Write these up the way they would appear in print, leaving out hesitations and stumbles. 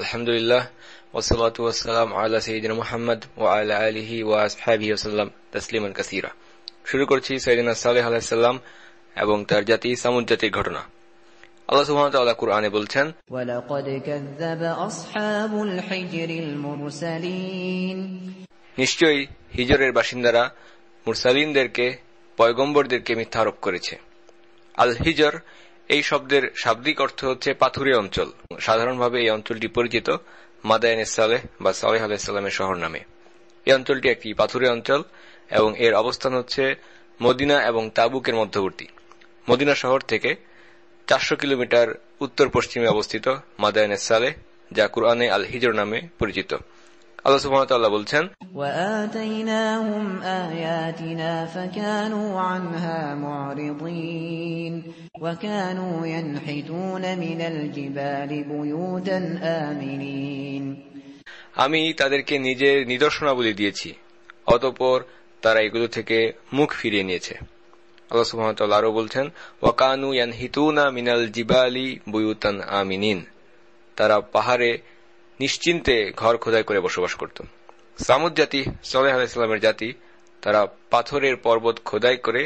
আলহামদুলিল্লাহ ওয়াসসালাতু ওয়াসসালামু আলা সাইয়্যিদিনা মুহাম্মদ ওয়া আলা আলিহি ওয়া আসহাবিহি ওয়াসাল্লাম তাসলিমান কাসীরা। শুরু করছি সাইয়্যিদিনা সালেহ আলাইহিস সালাম এবং তার জাতি সামুদ জাতির ঘটনা। আল্লাহ সুবহানাহু ওয়া তাআলা কুরআনে বলছেন, ওয়ালাকাদ কাযযাবা আসহাবুল হিজরিল মুরসালিন, নিশ্চয়ই হিজরের বাসিন্দারা মুরসালিনদেরকে পয়গম্বরদেরকে মিথ্যা আরোপ করেছে। আল হিজর এই শব্দের শাব্দিক অর্থ হচ্ছে পাথুরে অঞ্চল। সাধারণভাবে এই অঞ্চলটি পরিচিত মাদায়েনে সালেহ বা সালেহ আলাইহিস সালামের শহর নামে। এই অঞ্চলটি একটি পাথুরে অঞ্চল এবং এর অবস্থান হচ্ছে মদিনা এবং তাবুকের মধ্যবর্তী। মদিনা শহর থেকে 400 কিলোমিটার উত্তর পশ্চিমে অবস্থিত মাদায়েনে সালেহ, যা কুরআনে আল হিজর নামে পরিচিত। আল্লাহ সুবহানাহু ওয়া তাআলা বলছেন, وآتيناهم آياتنا فكانوا عنها معرضين وكانوا ينحتون من الجبال بيوتا آمنين, আমি তাদেরকে নিজের নিদর্শনাবলী দিয়েছি, অতঃপর তারা এগুলো থেকে মুখ ফিরিয়ে নিয়েছে। আল্লাহ সুবহানাহু ওয়া তাআলা আরো বলছেন, ওয়াকানু ইয়ানহিতুনা মিনাল জিবালি বুয়ুতান আমিনিন, তারা পাহাড়ে নিশ্চিন্তে ঘর খোদাই করে বসবাস করত। সামুদ জাতি, সালেহ আলাইহিস সালামের জাতি, তারা পাথরের পর্বত খোদাই করে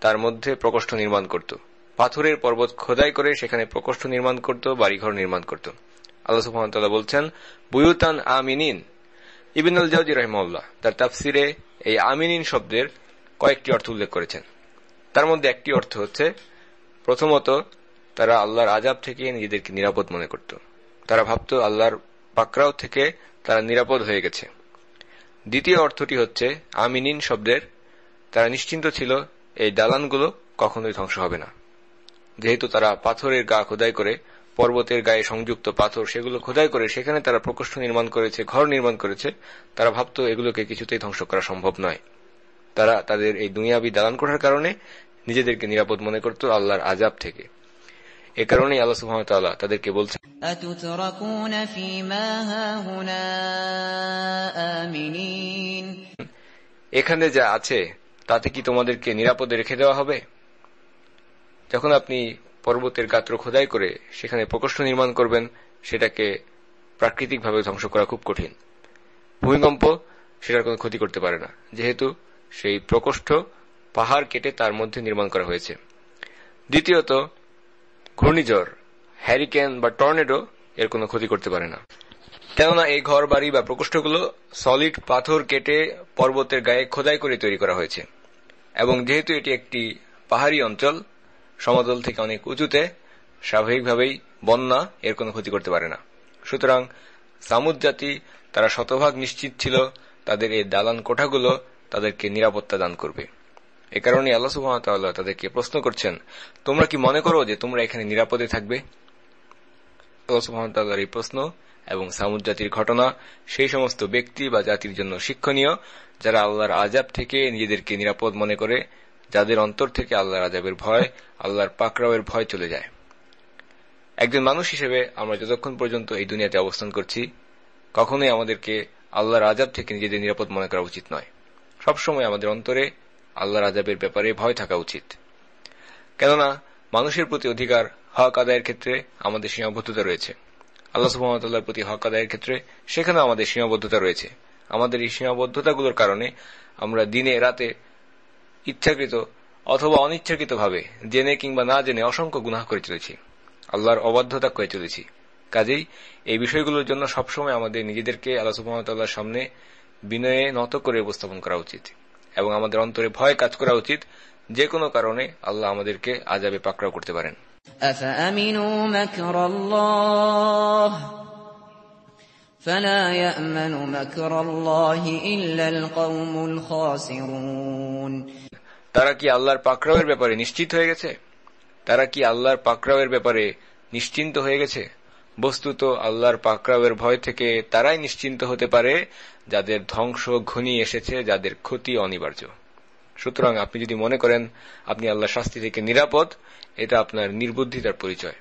তার মধ্যে প্রকোষ্ঠ নির্মাণ করত। পাথরের পর্বত খোদাই করে সেখানে প্রকোষ্ঠ নির্মাণ করত, বাড়িঘর নির্মাণ করত। আল্লাহ সুবহানাহু ওয়া তাআলা বলছেন, বুয়ুতান আমিনিন। ইবনে আল জাওজি রাহিমাহুল্লাহ তার তাফসিরে এই আমিনিন শব্দের কয়েকটি অর্থ উল্লেখ করেছেন। তার মধ্যে একটি অর্থ হচ্ছে, প্রথমত তারা আল্লাহর আযাব থেকে নিজেদেরকে নিরাপদ মনে করত। তারা ভাবত আল্লাহর পাকড়াও থেকে তারা নিরাপদ হয়ে গেছে। দ্বিতীয় অর্থটি হচ্ছে, আমিনিন শব্দের তারা নিশ্চিন্ত ছিল এই দালানগুলো কখনোই ধ্বংস হবে না। যেহেতু তারা পাথরের গা খোদাই করে, পর্বতের গায়ে সংযুক্ত পাথর সেগুলো খোদাই করে সেখানে তারা প্রকোষ্ঠ নির্মাণ করেছে, ঘর নির্মাণ করেছে, তারা ভাবত এগুলোকে কিছুতেই ধ্বংস করা সম্ভব নয়। তারা তাদের এই দুনিয়াবি দালান করার কারণে নিজেদেরকে নিরাপদ মনে করত আল্লাহর আযাব থেকে। এ কারণেই আল্লাহ সুবহানাহু ওয়া তাআলা তাদেরকে বলছেন, আতুতরাকুনা ফীমা হাহুনা আমিনিন, এখানে যা আছে তাতে কি তোমাদেরকে নিরাপদে রেখে দেওয়া হবে? যখন আপনি পর্বতের গাত্র খোদাই করে সেখানে প্রকোষ্ঠ নির্মাণ করবেন, সেটাকে প্রাকৃতিকভাবে ধ্বংস করা খুব কঠিন। ভূমিকম্প সেটার কোনো ক্ষতি করতে পারে না, যেহেতু সেই প্রকোষ্ঠ পাহাড় কেটে তার মধ্যে নির্মাণ করা হয়েছে। দ্বিতীয়ত, ঘূর্ণিঝড়, হ্যারিকেন বা টর্নেডো এর কোনো ক্ষতি করতে পারে না, কেননা এই ঘর বাড়ি বা প্রকোষ্ঠগুলো সলিড পাথর কেটে পর্বতের গায়ে খোদাই করে তৈরি করা হয়েছে। এবং যেহেতু এটি একটি পাহাড়ি অঞ্চল, সমতল থেকে অনেক উঁচুতে, স্বাভাবিকভাবেই বন্যা এর কোনো ক্ষতি করতে পারে না। সুতরাং সামুদ জাতি তারা শতভাগ নিশ্চিত ছিল তাদের এই দালান কোঠাগুলো তাদেরকে নিরাপত্তা দান করবে। এ কারণে আল্লাহ সুবহানাহু ওয়া তাআলা তাদেরকে প্রশ্ন করছেন, তোমরা কি মনে করো যে তোমরা এখানে নিরাপদে থাকবে? আল্লাহ সুবহানাহু ওয়া তাআলার এই প্রশ্ন এবং সামুদ জাতির ঘটনা সেই সমস্ত ব্যক্তি বা জাতির জন্য শিক্ষণীয় যারা আল্লাহর আযাব থেকে নিজেদেরকে নিরাপদ মনে করে, যাদের অন্তর থেকে আল্লাহর আযাবের ভয়, আল্লাহর পাকড়াওয়ের ভয় চলে যায়। একজন মানুষ হিসেবে আমরা যতক্ষণ পর্যন্ত এই দুনিয়াতে অবস্থান করছি, কখনোই আমাদেরকে আল্লাহর আযাব থেকে নিজেদের নিরাপদ মনে করা উচিত নয়। সবসময় আমাদের অন্তরে আল্লাহর আযাবের ব্যাপারে ভয় থাকা উচিত। কেননা মানুষের প্রতি অধিকার, হক আদায়ের ক্ষেত্রে আমাদের সীমাবদ্ধতা রয়েছে। আল্লাহ সুবহানাহু ওয়া তাআলার প্রতি হক আদায়ের ক্ষেত্রে সেখানে আমাদের সীমাবদ্ধতা রয়েছে। আমাদের এই সীমাবদ্ধতাগুলোর কারণে আমরা দিনে রাতে ইচ্ছাকৃত অথবা অনিচ্ছাকৃতভাবে, জেনে কিংবা না জেনে অসংখ্য গুনাহ করে চলেছি, আল্লাহর অবাধ্যতা করে চলেছি। কাজেই এই বিষয়গুলোর জন্য সবসময় আমাদের নিজেদেরকে আল্লাহ সুবহানাহু ওয়া তাআলার সামনে বিনয়ে নত করে উপস্থাপন করা উচিত এবং আমাদের অন্তরে ভয় কাজ করা উচিত, যে কোনো কারণে আল্লাহ আমাদেরকে আযাবে পাকড়াও করতে পারেন। আফাআমিনু মাকরাল্লাহ ফালা ইয়ামানু মাকরাল্লাহি ইল্লাল কওমুল খাসিরুন, তারা কি আল্লাহর পাকড়াওয়ের ব্যাপারে নিশ্চিত হয়ে গেছে? তারা কি আল্লাহর পাকড়াওয়ের ব্যাপারে নিশ্চিন্ত হয়ে গেছে? বস্তুত আল্লাহর পাকড়াওয়ের ভয় থেকে তারাই নিশ্চিন্ত হতে পারে যাদের ধ্বংস ঘনিয়ে এসেছে, যাদের ক্ষতি অনিবার্য। সুতরাং আপনি যদি মনে করেন আপনি আল্লাহর শাস্তি থেকে নিরাপদ, এটা আপনার নির্বুদ্ধিতার পরিচয়।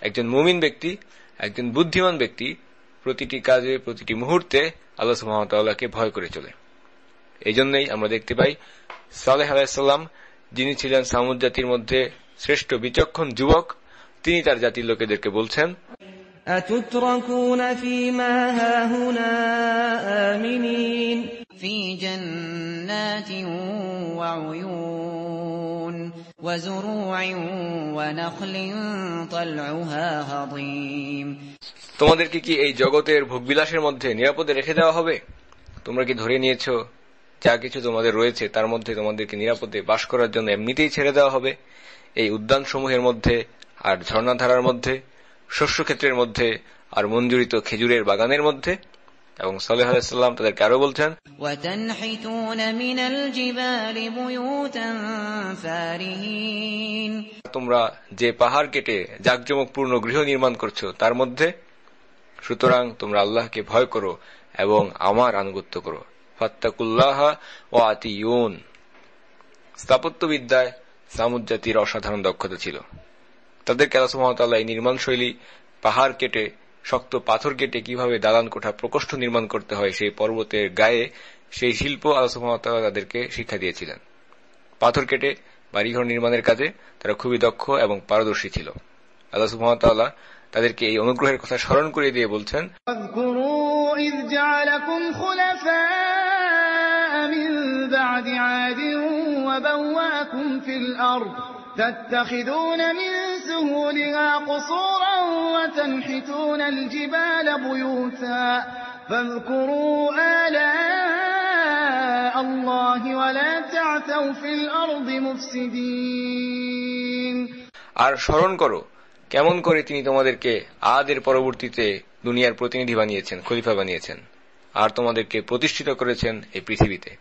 একজন মুমিন ব্যক্তি, একজন বুদ্ধিমান ব্যক্তি প্রতিটি কাজে, প্রতিটি মুহূর্তে আল্লাহ সুবহানাহু ওয়া তাআলাকে ভয় করে চলে। এই জন্যই আমরা দেখতে পাই সালেহ আলাইহিস সালাম, যিনি ছিলেন সামুদ জাতির মধ্যে শ্রেষ্ঠ বিচক্ষণ যুবক, তিনি তার জাতির লোকেদেরকে বলছেন, أتتركون فيما هاهنا آمنين في جنات وعيون وزروع ونخل طلعها هضيم তোমাদেরকে কি এই জগতের ভোগবিলাসের মধ্যে নিরাপদে রেখে দেওয়া হবে? তোমরা কি ধরে নিয়েছো যা কিছু তোমাদের রয়েছে তার মধ্যে তোমাদেরকে নিরাপদে বাস করার জন্য এমনিতেই ছেড়ে দেওয়া হবে? এই উদ্যানসমূহের মধ্যে আর ঝর্ণাধারার মধ্যে, শস্যক্ষেত্রের মধ্যে আর মঞ্জুরিত খেজুরের বাগানের মধ্যে। এবং সালেহ আলাইহিস সালাম তাদেরকে আরো বলছেন, وتنحتون من الجبال بيوتا فارهين তোমরা যে পাহাড় কেটে জাঁকজমকপূর্ণ গৃহ নির্মাণ করছো তার মধ্যে, সুতরাং তোমরা আল্লাহকে ভয় করো এবং আমার আনুগত্য করো। ফাত্তাকুল্লাহ ওয়া আতিউন। স্থাপত্যবিদ্যায় সামুদ জাতির অসাধারণ দক্ষতা ছিল। তাদেরকে আল্লাহ সুবহানাহু ওয়া তাআলা এই নির্মাণ শৈলী, পাহাড় কেটে, শক্ত পাথর কেটে কিভাবে দালান কোঠা প্রকোষ্ঠ নির্মাণ করতে হয় সেই পর্বতের গায়ে, সেই শিল্প আল্লাহ সুবহানাহু ওয়া তাআলা তাদেরকে শিক্ষা দিয়েছিলেন। পাথর কেটে বাড়িঘর নির্মাণের কাজে তারা খুবই দক্ষ এবং পারদর্শী ছিল। আল্লাহ সুবহানাহু ওয়া তাআলা তাদেরকে এই অনুগ্রহের কথা স্মরণ করিয়ে দিয়ে বলছেন, واذكروا إذ جعلكم خلفاء من بعد عاد وبوأكم في الأرض تتخذون من سهولها قصورا وتنحتون الجبال بيوتا فاذكروا آلاء الله ولا تعثوا في الأرض مفسدين। আর স্মরণ করো কেমন করে তিনি তোমাদেরকে আদের পরবর্তীতে দুনিয়ার প্রতিনিধি বানিয়েছেন, খলিফা বানিয়েছেন, আর তোমাদেরকে প্রতিষ্ঠিত করেছেন এই পৃথিবীতে।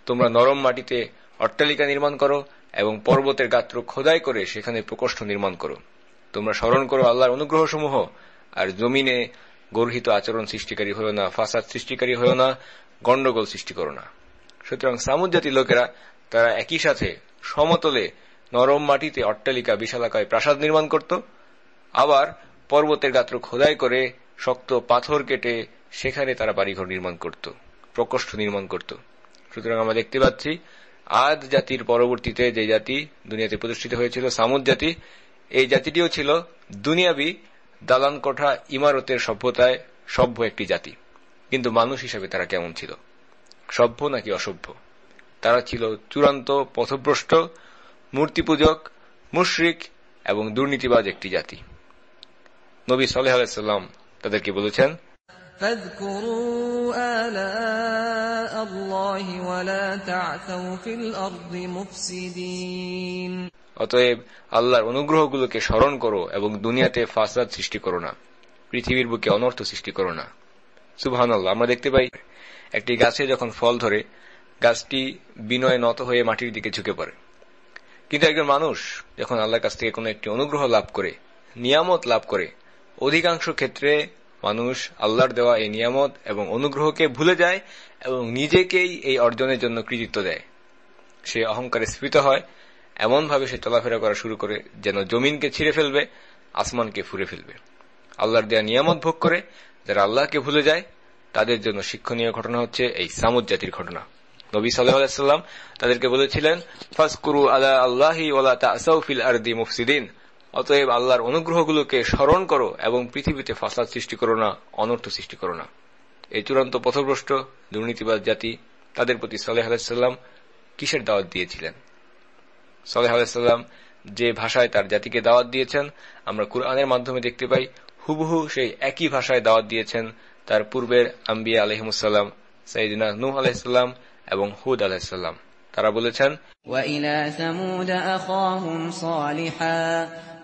তোমরা নরম মাটিতে অট্টালিকা নির্মাণ করো এবং পর্বতের গাত্র খোদাই করে সেখানে প্রকোষ্ঠ নির্মাণ করো। তোমরা স্মরণ করো আল্লাহর অনুগ্রহসমূহ, আর জমিনে গর্হিত আচরণ সৃষ্টিকারী হয়েও না, ফাসাদ সৃষ্টিকারী হয়েও না, গন্ডগোল সৃষ্টি করো না। সুতরাং সামুদ জাতির লোকেরা তারা একই সাথে সমতলে নরম মাটিতে অট্টালিকা, বিশালাকায় প্রাসাদ নির্মাণ করত, আবার পর্বতের গাত্র খোদাই করে শক্ত পাথর কেটে সেখানে তারা বাড়িঘর নির্মাণ করত, প্রকোষ্ঠ নির্মাণ করত। সুতরাং আমরা দেখতে পাচ্ছি আদ জাতির পরবর্তীতে যে জাতি দুনিয়াতে প্রতিষ্ঠিত হয়েছিল, সামুদ জাতি, এই জাতিটিও ছিল দুনিয়াবি দালান কোঠা ইমারতের সভ্যতায় সভ্য একটি জাতি। কিন্তু মানুষ হিসাবে তারা কেমন ছিল? সভ্য নাকি অসভ্য? তারা ছিল চূড়ান্ত পথভ্রষ্ট, মূর্তিপূজক, মুশরিক এবং দুর্নীতিবাজ একটি জাতি। নবী সালেহ আলাইহিস সালাম তাদেরকে বলেছেন, فاذكروا آلاء الله ولا تعثوا في الأرض مفسدين। অতএব আল্লাহর অনুগ্রহগুলোকে স্মরণ করো এবং দুনিয়াতে ফাসাদ সৃষ্টি করো না, পৃথিবীর বুকে অনর্থ সৃষ্টি করো না। সুবহানাল্লাহ। আমরা দেখতে পাই একটি গাছে যখন ফল ধরে গাছটি বিনয়ে নত হয়ে মাটির দিকে ঝুঁকে পড়ে। কিন্তু একজন মানুষ যখন আল্লাহর কাছ থেকে কোনো একটি অনুগ্রহ লাভ করে, নিয়ামত লাভ করে, অধিকাংশ ক্ষেত্রে মানুষ আল্লাহর দেওয়া এই নিয়ামত এবং অনুগ্রহকে ভুলে যায় এবং নিজেকেই এই অর্জনের জন্য কৃতিত্ব দেয়। সে অহংকারে স্ফীত হয়, এমনভাবে সে চলাফেরা করা শুরু করে যেন জমিনকে ছিঁড়ে ফেলবে, আসমানকে ফুঁড়ে ফেলবে। আল্লাহর দেয়া নিয়ামত ভোগ করে যারা আল্লাহকে ভুলে যায় তাদের জন্য শিক্ষণীয় ঘটনা হচ্ছে এই সামুদ জাতির ঘটনা। নবী সাল্লাল্লাহু আলাইহি ওয়াসাল্লাম তাদেরকে বলেছিলেন, ফাজকুরু আলা আল্লাহি ওয়ালা তা'সাউ ফিল আরদি মুফসিদিন। অতএব আল্লাহর অনুগ্রহগুলোকে স্মরণ করো এবং পৃথিবীতে ফাসাদ সৃষ্টি করো না, অনর্থ সৃষ্টি করো না। এই চূড়ান্ত পথভ্রষ্ট দুর্নীতিবাজ জাতি, তাদের প্রতি সালেহ আলাইহিস সালাম কিসের দাওয়াত দিয়েছিলেন? সালেহ আলাইহিস সালাম যে ভাষায় তার জাতিকে দাওয়াত দিয়েছেন আমরা কুরআনের মাধ্যমে দেখতে পাই, হুবহু সেই একই ভাষায় দাওয়াত দিয়েছেন তার পূর্বের আম্বিয়া আলাইহিমুস সালাম, সাইয়েদনা নূহ আলাইহিস সালাম এবং হুদ আলাইহিস সালাম। তারা বলেছেন, وَإِلَى ثَمُودَ أَخَاهُمْ صَالِحًا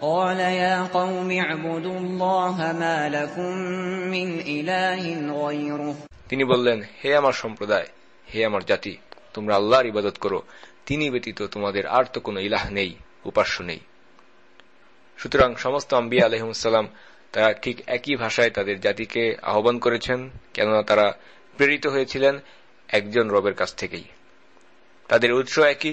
قَالَ يَا قَوْمِ اعْبُدُوا اللَّهَ مَا لَكُمْ مِنْ إِلَٰهٍ غَيْرُهُ। তিনি বললেন, হে আমার সম্প্রদায়, হে আমার জাতি, তোমরা আল্লাহর ইবাদত করো, তিনি ব্যতীত তোমাদের আর তো কোনো ইলাহ নেই, উপাস্য নেই। সুতরাং সমস্ত আম্বিয়া আলাইহিমুস সালাম তারা ঠিক একই ভাষায় তাদের জাতিকে আহ্বান করেছেন, কেননা তারা প্রেরিত হয়েছিলেন একজন রবের কাছ থেকেই। তাদের উৎস একই,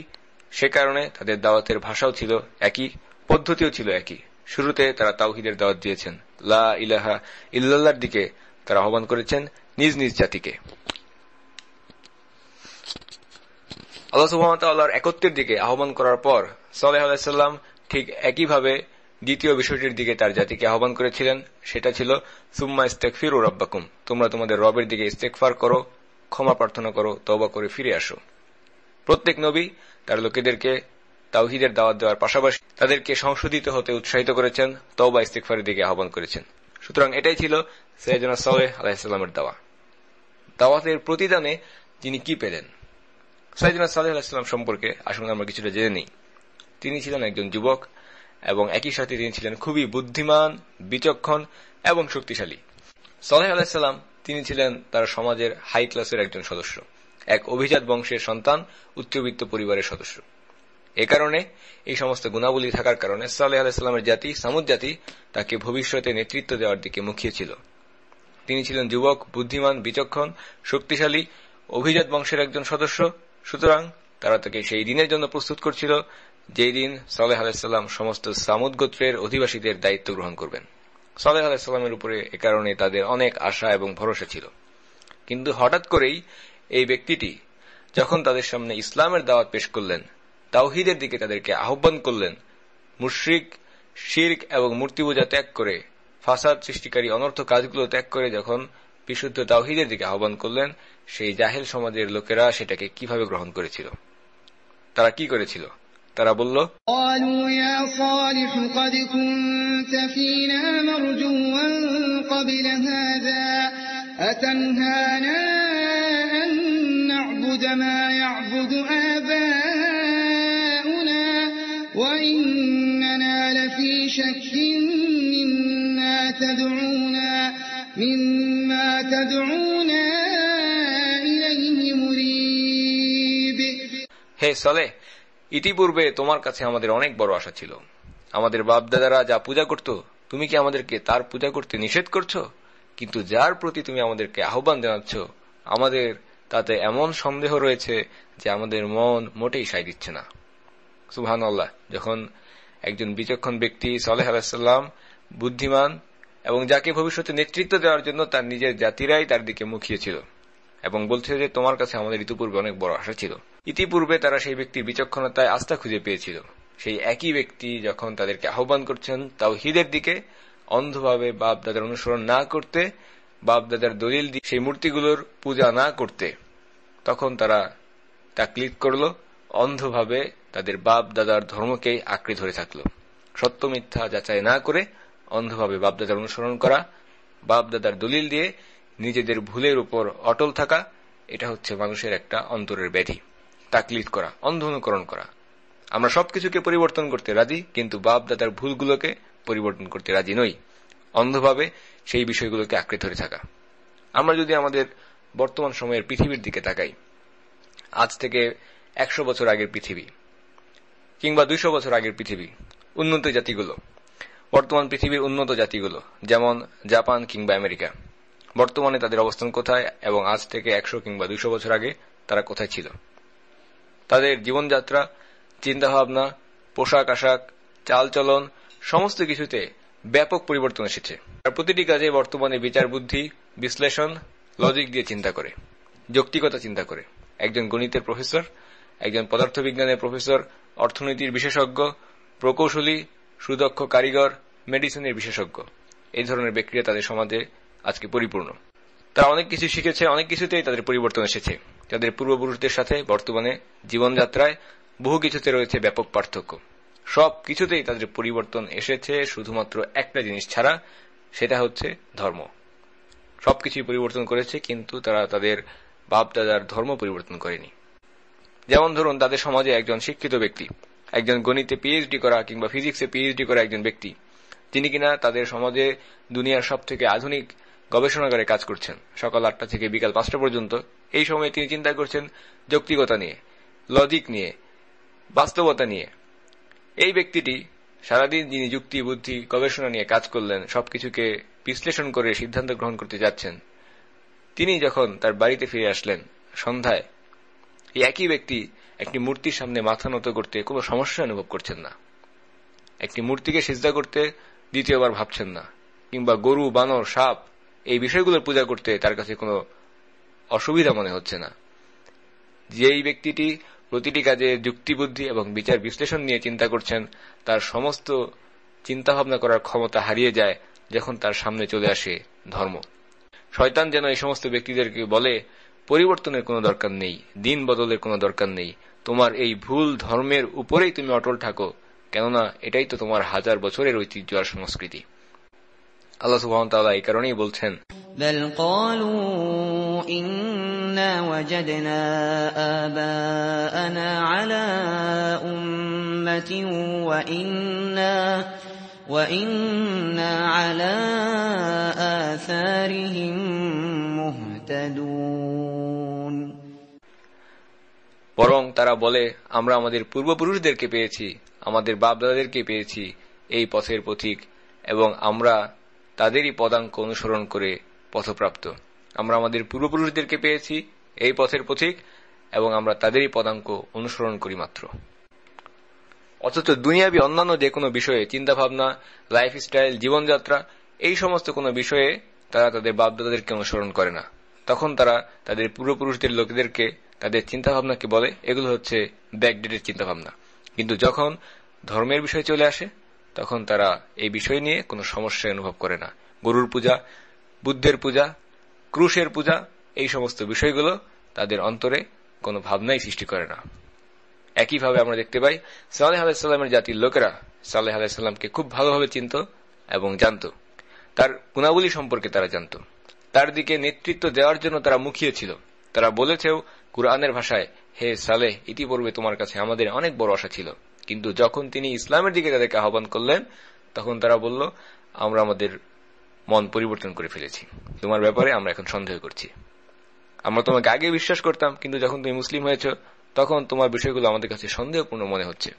সে কারণে তাদের দাওয়াতের ভাষাও ছিল একই, পদ্ধতিও ছিল একই। শুরুতে তারা তাওহীদের দাওয়াত দিয়েছেন, লা ইলাহা ইল্লাল্লাহর দিকে তারা আহ্বান করেছেন নিজ নিজ জাতিকে। আল্লাহ সুবহানাহু ওয়া তাআলার একত্বের দিকে আহ্বান করার পর সালেহ আলাইহিস সালাম ঠিক একইভাবে দ্বিতীয় বিষয়টির দিকে তার জাতিকে আহ্বান করেছিলেন, সেটা ছিল সুম্মা ইস্তাগফিরু রাব্বাকুম, তোমরা তোমাদের রবের দিকে ইস্তেগফার করো, ক্ষমা প্রার্থনা করো, তওবা করে ফিরে আসো। প্রত্যেক নবী তার লোকেদেরকে তাওহীদের দাওয়াত দেওয়ার পাশাপাশি তাদেরকে সংশোধিত হতে উৎসাহিত করেছেন, তওবা ইস্তেগফারের দিকে আহ্বান করেছেন। সুতরাং এটাই ছিল সাইয়েদনা সালেহ আলাইহিস সালামের দাওয়াতের প্রতিদানে তিনি কি পেলেন। সাইয়েদনা সালেহ আলাইহিস সালাম সম্পর্কে আসলে আমরা কিছুটা জেনে নিই। তিনি ছিলেন একজন যুবক এবং একই সাথে তিনি ছিলেন খুবই বুদ্ধিমান, বিচক্ষণ এবং শক্তিশালী। সালেহ আলাইহিস সালাম তিনি ছিলেন তার সমাজের হাই ক্লাসের একজন সদস্য, এক অভিজাত বংশের সন্তান, উচ্চবিত্ত পরিবারের সদস্য। এ কারণে এই সমস্ত গুণাবলী থাকার কারণে সালেহ আলাইহিস সালামের জাতি, সামুদ জাতি, তাকে ভবিষ্যতে নেতৃত্ব দেওয়ার দিকে মুখিয়েছিল। তিনি ছিলেন যুবক, বুদ্ধিমান, বিচক্ষণ, শক্তিশালী, অভিজাত বংশের একজন সদস্য। সুতরাং তারা তাকে সেই দিনের জন্য প্রস্তুত করছিল যেই দিন সালেহ আলাইহিস সালাম সমস্ত সামুদ গোত্রের অধিবাসীদের দায়িত্ব গ্রহণ করবেন। সালেহ আলাইহিস সালামের উপরে এ কারণে তাদের অনেক আশা এবং ভরসা ছিল। কিন্তু হঠাৎ করেই এই ব্যক্তিটি যখন তাদের সামনে ইসলামের দাওয়াত পেশ করলেন, তাওহীদের দিকে তাদেরকে আহ্বান করলেন, মুশরিক, শিরক এবং মূর্তি পূজা ত্যাগ করে, ফাসাদ সৃষ্টিকারী অনর্থ কাজগুলো ত্যাগ করে যখন বিশুদ্ধ তাওহীদের দিকে আহ্বান করলেন, সেই জাহেল সমাজের লোকেরা সেটাকে কিভাবে গ্রহণ করেছিল? তারা কি করেছিল? তারা বলল, قالوا يا صالح قد كنت فينا مرجوا قبل هذا أتنهانا أن نعبد ما يعبد آباؤنا وإننا لفي شك مما تدعونا إليه مريب। হে সালেহ, ইতিপূর্বে তোমার কাছে আমাদের অনেক বড় আশা ছিল। আমাদের বাপ-দাদারা যা পূজা করত, তুমি কি আমাদেরকে তার পূজা করতে নিষেধ করছো? কিন্তু যার প্রতি তুমি আমাদেরকে আহ্বান জানাচ্ছ, আমাদের তাতে এমন সন্দেহ রয়েছে যে আমাদের মন মোটেই সায় দিচ্ছে না। সুবহানাল্লাহ। যখন একজন বিচক্ষণ ব্যক্তি, সালেহ আলাইহিস সালাম, বুদ্ধিমান এবং যাকে ভবিষ্যতে নেতৃত্ব দেওয়ার জন্য তার নিজের জাতিরাই তার দিকে মুখিয়েছিল এবং বলছে যে তোমার কাছে আমাদের ইতিপূর্বে অনেক বড় আশা ছিল। ইতিপূর্বে তারা সেই ব্যক্তির বিচক্ষণতায় আস্থা খুঁজে পেয়েছিল। সেই একই ব্যক্তি যখন তাদেরকে আহ্বান করছেন তাওহীদের দিকে, অন্ধভাবে বাপ দাদার অনুসরণ না করতে, বাপ দাদার দলিল দিয়ে সেই মূর্তিগুলোর পূজা না করতে, তখন তারা তাকলিদ করল, অন্ধভাবে তাদের বাপ দাদার ধর্মকেই আঁকড়ে ধরে থাকল। সত্য মিথ্যা যাচাই না করে অন্ধভাবে বাপ দাদার অনুসরণ করা, বাপ দাদার দলিল দিয়ে নিজেদের ভুলের উপর অটল থাকা, এটা হচ্ছে মানুষের একটা অন্তরের ব্যাধি। তাকলিদ করা, অন্ধ অনুকরণ করা। আমরা সবকিছুকে পরিবর্তন করতে রাজি, কিন্তু বাপ দাদার ভুলগুলোকে পরিবর্তন করতে রাজি নই। অন্ধভাবে সেই বিষয়গুলোকে আঁকড়ে ধরে থাকা। আমরা যদি আমাদের বর্তমান সময়ের পৃথিবীর দিকে তাকাই, আজ থেকে 100 বছর আগের পৃথিবী কিংবা 200 বছর আগের পৃথিবী, উন্নত জাতিগুলো, বর্তমান পৃথিবীর উন্নত জাতিগুলো যেমন জাপান কিংবা আমেরিকা, বর্তমানে তাদের অবস্থান কোথায় এবং আজ থেকে 100 কিংবা 200 বছর আগে তারা কোথায় ছিল? তাদের জীবনযাত্রা, চিন্তাভাবনা, পোশাক আশাক, চালচলন, সমস্ত কিছুতে ব্যাপক পরিবর্তন এসেছে। আর প্রতিটি কাজে বর্তমানে বিচার বুদ্ধি, বিশ্লেষণ, লজিক দিয়ে চিন্তা করে, যৌক্তিকতা চিন্তা করে। একজন গণিতের প্রফেসর, একজন পদার্থবিজ্ঞানের প্রফেসর, অর্থনীতির বিশেষজ্ঞ, প্রকৌশলী, সুদক্ষ কারিগর, মেডিসিনের বিশেষজ্ঞ, এই ধরনের ব্যক্তিরা তাদের সমাজে আজকে পরিপূর্ণ। তারা অনেক কিছু শিখেছে, অনেক কিছুতেই তাদের পরিবর্তন এসেছে। তাদের পূর্বপুরুষদের সাথে বর্তমানে জীবনযাত্রায় বহু কিছুতে রয়েছে ব্যাপক পার্থক্য। সব কিছুতেই তাদের পরিবর্তন এসেছে, শুধুমাত্র একটা জিনিস ছাড়া, সেটা হচ্ছে ধর্ম। সবকিছুই পরিবর্তন করেছে, কিন্তু তারা তাদের বাপ দাদার ধর্ম পরিবর্তন করেনি। যেমন ধরুন, তাদের সমাজে একজন শিক্ষিত ব্যক্তি, একজন গণিতে পিএইচডি করা কিংবা ফিজিক্সে পিএইচডি করা একজন ব্যক্তি, যিনি কিনা তাদের সমাজে দুনিয়ার সব থেকে আধুনিক গবেষণাগারে কাজ করছেন, সকাল 8টা থেকে বিকাল 5টা পর্যন্ত। এই সময়ে তিনি চিন্তা করছেন যৌক্তিকতা নিয়ে, লজিক নিয়ে, বাস্তবতা নিয়ে। এই ব্যক্তিটি সারাদিন যিনি যুক্তি, বুদ্ধি, গবেষণা নিয়ে কাজ করলেন, সবকিছুকে বিশ্লেষণ করে সিদ্ধান্ত গ্রহণ করতে যাচ্ছেন, তিনি যখন তার বাড়িতে ফিরে আসলেন সন্ধ্যায়, এই একই ব্যক্তি একটি মূর্তির সামনে মাথা নত করতে কোনো সমস্যা অনুভব করছেন না, একটি মূর্তিকে সিজদা করতে দ্বিতীয়বার ভাবছেন না, কিংবা গরু, বানর, সাপ, এই বিষয়গুলোর পূজা করতে তার কাছে কোনো অসুবিধা মনে হচ্ছে না। যেই ব্যক্তিটি প্রতিটি কাজে যুক্তিবুদ্ধি এবং বিচার বিশ্লেষণ নিয়ে চিন্তা করছেন, তার সমস্ত চিন্তা ভাবনা করার ক্ষমতা হারিয়ে যায় যখন তার সামনে চলে আসে ধর্ম। শয়তান যেন এই সমস্ত ব্যক্তিদেরকে বলে, পরিবর্তনের কোনো দরকার নেই, দিন বদলের কোনো দরকার নেই, তোমার এই ভুল ধর্মের উপরেই তুমি অটল থাকো, কেননা এটাই তো তোমার হাজার বছরের ঐতিহ্য আর সংস্কৃতি। আল্লাহ সুবহানাহু ওয়া তাআলা এই কারণেই বলছেন, بل قالوا إنا وجدنا آباءنا على أمة وإنا على آثارهم مهتدون। বরং তারা বলে, আমরা আমাদের পূর্বপুরুষদেরকে পেয়েছি, আমাদের বাপ-দাদাদেরকে পেয়েছি এই পথের পথিক, এবং আমরা তাদেরই পদাঙ্ক অনুসরণ করে পথপ্রাপ্ত। আমরা আমাদের পূর্বপুরুষদেরকে পেয়েছি এই পথের পথিক, এবং আমরা তাদেরই পদাঙ্ক অনুসরণ করি মাত্র। অথচ দুনিয়াবি অন্যান্য যে কোনো বিষয়ে, চিন্তাভাবনা, লাইফস্টাইল, জীবনযাত্রা, এই সমস্ত কোনো বিষয়ে তারা তাদের বাপ-দাদাদেরকে অনুসরণ করে না। তখন তারা তাদের পূর্বপুরুষদের লোকেদেরকে, তাদের চিন্তাভাবনাকে বলে এগুলো হচ্ছে ব্যাকডেটেড চিন্তাভাবনা। কিন্তু যখন ধর্মের বিষয় চলে আসে তখন তারা এই বিষয় নিয়ে কোনো সমস্যা অনুভব করে না। গরুর পূজা, বুদ্ধের পূজা, ক্রুশের পূজা, এই সমস্ত বিষয়গুলো তাদের অন্তরে কোনো ভাবনাই সৃষ্টি করে না। একইভাবে আমরা দেখতে পাই সালেহ আলাইহিস সালামের জাতির লোকেরা সালেহ আলাইহিস সালামকে খুব ভালোভাবে চিনত এবং জানত, তার গুণাবলী সম্পর্কে তারা জানত, তার দিকে নেতৃত্ব দেওয়ার জন্য তারা মুখিয়ে ছিল। তারা বলেছেও কুরআনের ভাষায়, হে সালেহ, ইতিপূর্বে তোমার কাছে আমাদের অনেক বড় আশা ছিল, কিন্তু যখন তিনি ইসলামের দিকে তাদেরকে আহ্বান করলেন তখন তারা বলল, আমরা আমাদের মন পরিবর্তন করে ফেলেছি, তোমার ব্যাপারে আমরা এখন সন্দেহ করছি। আমরা তোমাকে আগে বিশ্বাস করতাম, কিন্তু যখন তুমি মুসলিম হয়েছ তখন তোমার বিষয়গুলো আমাদের কাছে সন্দেহপূর্ণ মনে হচ্ছে।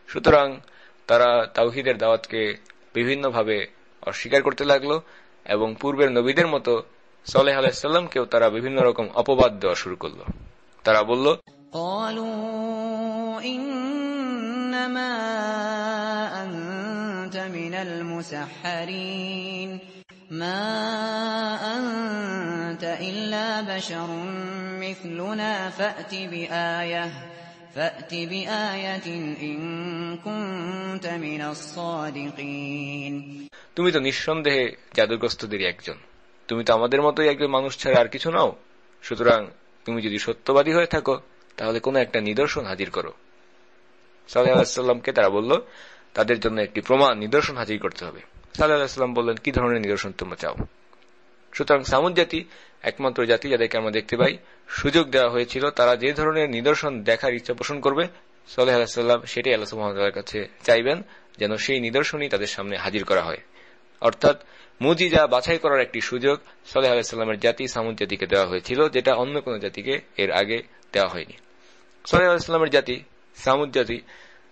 সুতরাং তারা তাওহীদের দাওয়াতকে বিভিন্নভাবে অস্বীকার করতে লাগলো, এবং পূর্বের নবীদের মতো সালেহ আলাইহিস সালামকেও তারা বিভিন্ন রকম অপবাদ দেওয়া শুরু করলো। তারা বলল, قالوا إنما أنت من المسحرين ما أنت إلا بشر مثلنا فأت بآية إن كنت من الصادقين। তুমি তো নিঃসন্দেহে জাদুগ্রস্তদেরই একজন, তুমি তো আমাদের মতোই একজন মানুষ ছাড়া আর কিছু নাও, সুতরাং তুমি যদি সত্যবাদী হয়ে থাকো তাহলে কোনো একটা নিদর্শন হাজির করো। সালেহ আলাইহিস সালামকে তারা বলল তাদের জন্য একটি প্রমাণ, নিদর্শন হাজির করতে হবে। সালেহ আলাইহিস সালাম বললেন, কি ধরনের নিদর্শন তোমরা চাও? সুতরাং সামুদ জাতি একমাত্র জাতি যাদেরকে আমরা দেখতে পাই সুযোগ দেওয়া হয়েছিল, তারা যে ধরনের নিদর্শন দেখার ইচ্ছা পোষণ করবে সালেহ আলাইহিস সালাম সেটাই আল্লাহ সুবহানাহু ওয়া তাআলার কাছে চাইবেন, যেন সেই নিদর্শনই তাদের সামনে হাজির করা হয়। অর্থাৎ মুজিজা বাছাই করার একটি সুযোগ সালেহ আলাইহিস সালামের জাতি সামুদ জাতিকে দেওয়া হয়েছিল, যেটা অন্য কোন জাতিকে এর আগে দেওয়া হয়নি। সালেহ আলাইহিস সালামের জাতি সামুদ জাতি